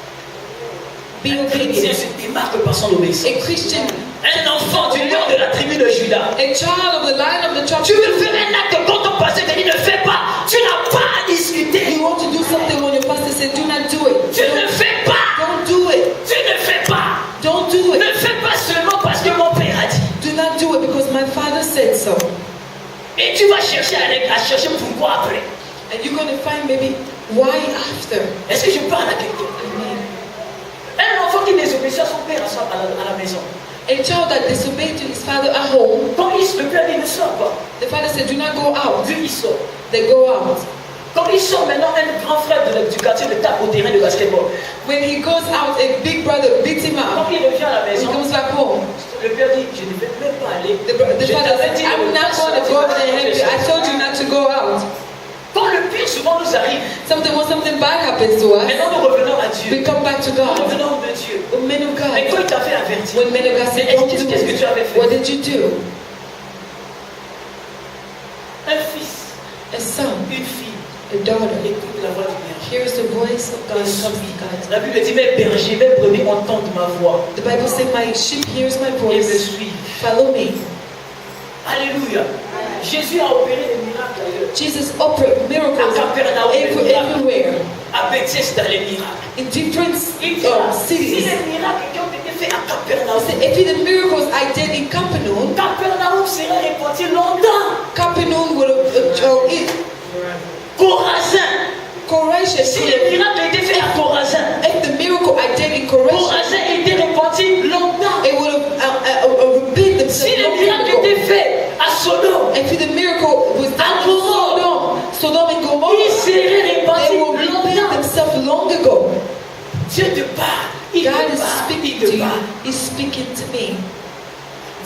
Be Un chrétien obedient. se démarque par son obéissance. A Christian, Un enfant du lion de la tribu de Judas. a child of the lion of the tribe. Tu veux faire un acte quand ton pasteur te dit ne fais pas. Tu n'as pas à discuter. You want to do something when your pastor says, do not do it. Tu ne fais pas. Don't do it. Tu ne fais pas. Don't do it. Ne fais pas seulement parce que mon père a dit. Do not do it because my father said so. Et tu vas chercher à chercher pourquoi après. And you're going to find maybe why after. Est-ce que je parle à quelqu'un? Amen. Un enfant qui désobéit à son père à la maison. A child that disobeyed to his father at home, Quand le père dit ne sort pas, the father said, do not go out. lui il sort. They go out. Quand il sort maintenant, un grand frère du quartier le tape au terrain de basketball. When he goes out, a big brother beats him Quand up. il revient à la When he maison, comes back home, le père dit je ne vais même pas aller. the Je father t'avais said, dit I'm de not pas going to go over there and help you. I told you not to go out. Quand le pire souvent nous arrive, When something bad happens to us, maintenant nous revenons à Dieu. we come back to Nous God. revenons de Dieu. Oh, men of Mais quand God, il t'a fait avertir, when men of God said, mais don't do qu'est-ce que tu avais it, fait? what did you do? Un fils, A son, une fille, a daughter, écoute la voix du berger. hears the voice of God Et and comes suit. to God. La Bible dit mes bergers, mes brebis entendent ma voix The Bible says, my sheep hears my et me voice. suivent. Follow me. Alléluia. Jésus a opéré des miracles ailleurs. Jesus operated miracles everywhere, À Bethesda, les miracles. in different Il dit, si cities. les miracles qui ont été faits à He Capernaum, said, if the miracles I did in Capernaum, Capernaum serait répandu longtemps. Capernaum would have, Corazin. Chorazin, Si les miracles ont été faits à Corazin, if the miracle I did in Chorazin, Corazin était répandu longtemps. it would have repeated Si themselves les long miracles ont ago. été faits à Sodome, If the miracle was done in Sodom and ils Gomorrah, seraient they will répandus repeat longtemps. themselves long ago. Dieu te parle, il God te is parle, speaking il to te you. parle. He's speaking to me.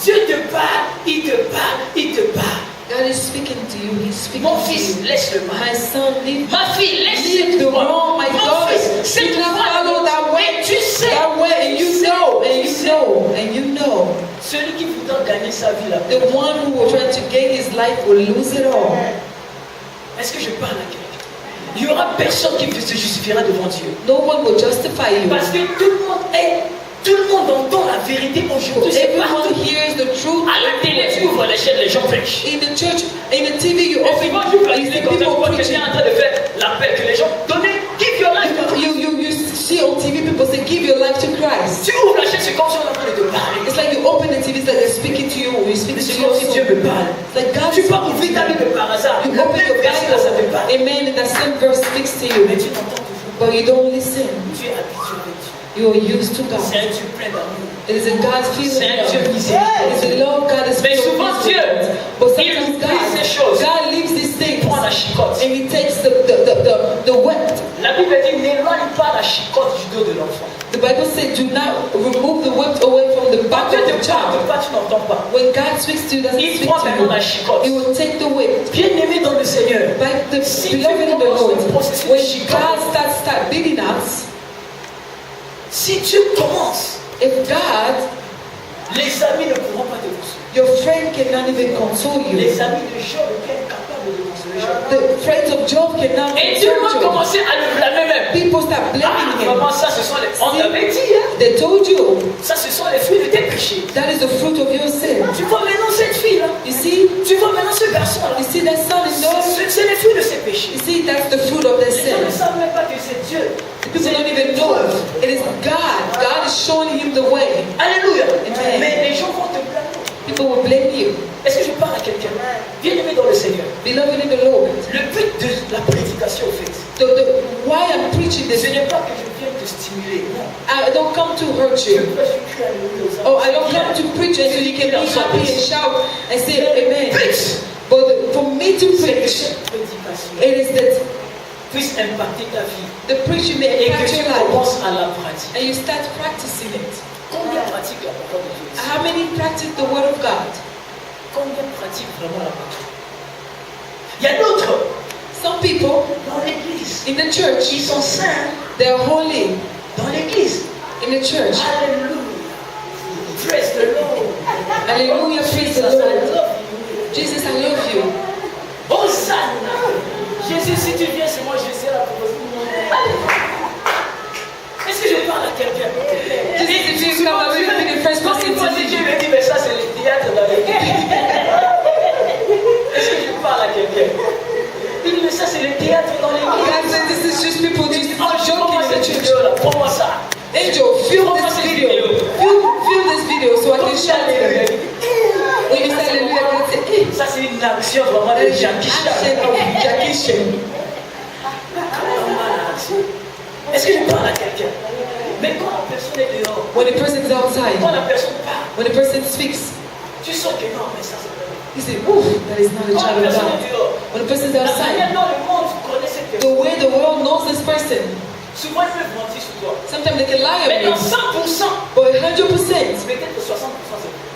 Dieu te parle, il te parle, il te parle. God is speaking to you. He's speaking Mon to fils, you. laisse le mal. My son, leave Ma fille, laisse Leave the cette voie. wrong, my Mon daughter. fils, cette Do not voie, follow that way. et tu sais, That way, and you know, and you know, and you know. celui qui voudra gagner sa vie là. The one who will try to gain his life will lose it all. Est-ce que je parle à quelqu'un? Il n'y aura personne qui se justifiera devant Dieu. No one will justify you. Parce que tout le monde entend la vérité aujourd'hui. C'est Everyone partout. hears the truth. À la télé, tu ouvres les chaînes, les gens prêchent. In the church, in the TV, you Et open, souvent, tu vois you see comme ça, tu people vois preaching. quelqu'un en train de faire l'appel que les gens donnez, give your life to Christ. You see on TV people say, give your life to Christ. Tu ouvres la chaîne, c'est comme si on est en train de te parler. It's like you open the TV, it's like they're speaking to you, or you speak Mais to c'est you. comme si Dieu me parle. It's like God Tu is pars speaking to vitamine you. de par hasard. You Le open your même verset là, ça te parle. Bible, amen, and that same verse speaks to you, Mais tu n'entends toujours pas. but you don't listen. Tu es habitué avec Dieu. You are used to God. C'est un Dieu plein d'amour. It is a God's C'est feeling. un Dieu It miséricordieux. is the love God is Mais filled souvent with. Dieu, But il sometimes oublie ces choses. God leaves these things Prends la chicotte. and He takes the wet. La Bible dit n'éloigne pas la chicotte du dos de l'enfant. The Bible says, do not remove the whip away from the back Dieu of te the parle, child. pas, tu n'entends pas. When God speaks to you, doesn't Il speak prend to maintenant la you. chicotte. He will take the whip. Bien-aimé dans le Seigneur, But the Si beloved tu in the commences Lord, le processus when de chicotte, God start beating us, si tu commences, if God, les amis ne pourront pas te consoler. your friend cannot even console you. Les amis de Job étaient incapables de consoler Job. The friends of Job cannot Et tout le monde console Job. commençait à le blâmer même. People start Ah, blaming him. vraiment ça, ce sont les... On t'avait dit, hein? They told you Ça, ce sont les fruits de tes péchés. that is the fruit of your sin. Tu vois maintenant cette fille-là. You see, Tu vois maintenant ce garçon-là. you see that son and daughter. C'est les fruits de ses péchés. You see, that's the fruit of their Les gens ne sin. savent même pas que c'est Dieu. People don't even know. It is God. God is showing him the way. Alléluia. Amen. Mais les gens vont te blâmer. People will blame you. Est-ce que je parle à quelqu'un? Bien-aimé dans le Seigneur. Beloved in the Lord. Le but de la prédication, au fait, Why I'm preaching this, ce n'est pas que je vienne te stimuler. Non. I don't come to hurt Je you. prêche une cri alléluia aux Oh, âmes. I don't come to preach and so you can be happy and shout and say amen. But But for me to c'est que preach, cette prédication it is that puisse impacter ta vie the preaching may et que impact tu your life commences à la pratiquer. and you start practicing it. Combien pratique la parole de Dieu? How many practice the word of God? Combien pratique vraiment la parole? Il y a d'autres Some people dans l'église. in the church, Ils sont saints they're holy dans l'église. in the church. Alléluia. Praise the Lord. Hallelujah, praise the Jesus, I Lord. love you. Jesus, I love you. Hosanna. Jésus, si tu viens chez moi, je serai la proposition. Est-ce que je parle à quelqu'un? Jesus, if you come, I will be the first Quand person il to voit leave Dieu you. me dit, mais ça c'est le théâtre dans l'église. Est-ce que je parle à quelqu'un? Il dit, mais ça c'est le théâtre dans l'église. God said this is just people just joking in the church. Vidéo-là, prends-moi ça. Angel, film this video. Film this video so I can show you. When you say hallelujah, God say, hey, Ça c'est une action vraiment that de is an Jackie action Chan. of Jackie Chan. Est-ce que je parle à quelqu'un? Mais quand la personne est dehors, When a person is outside, quand la personne parle, when a person speaks, tu sens que non, mais ça c'est pas vrai. you say, oof, that is not a Quand la child of personne God. est dehors, When a person is la manière outside, dont le monde connaît cette the personne, way the world knows this person, souvent ils peuvent mentir sur toi. sometimes they can lie Mais on dans you. 100%, But 100%, peut-être que 60% c'est vrai.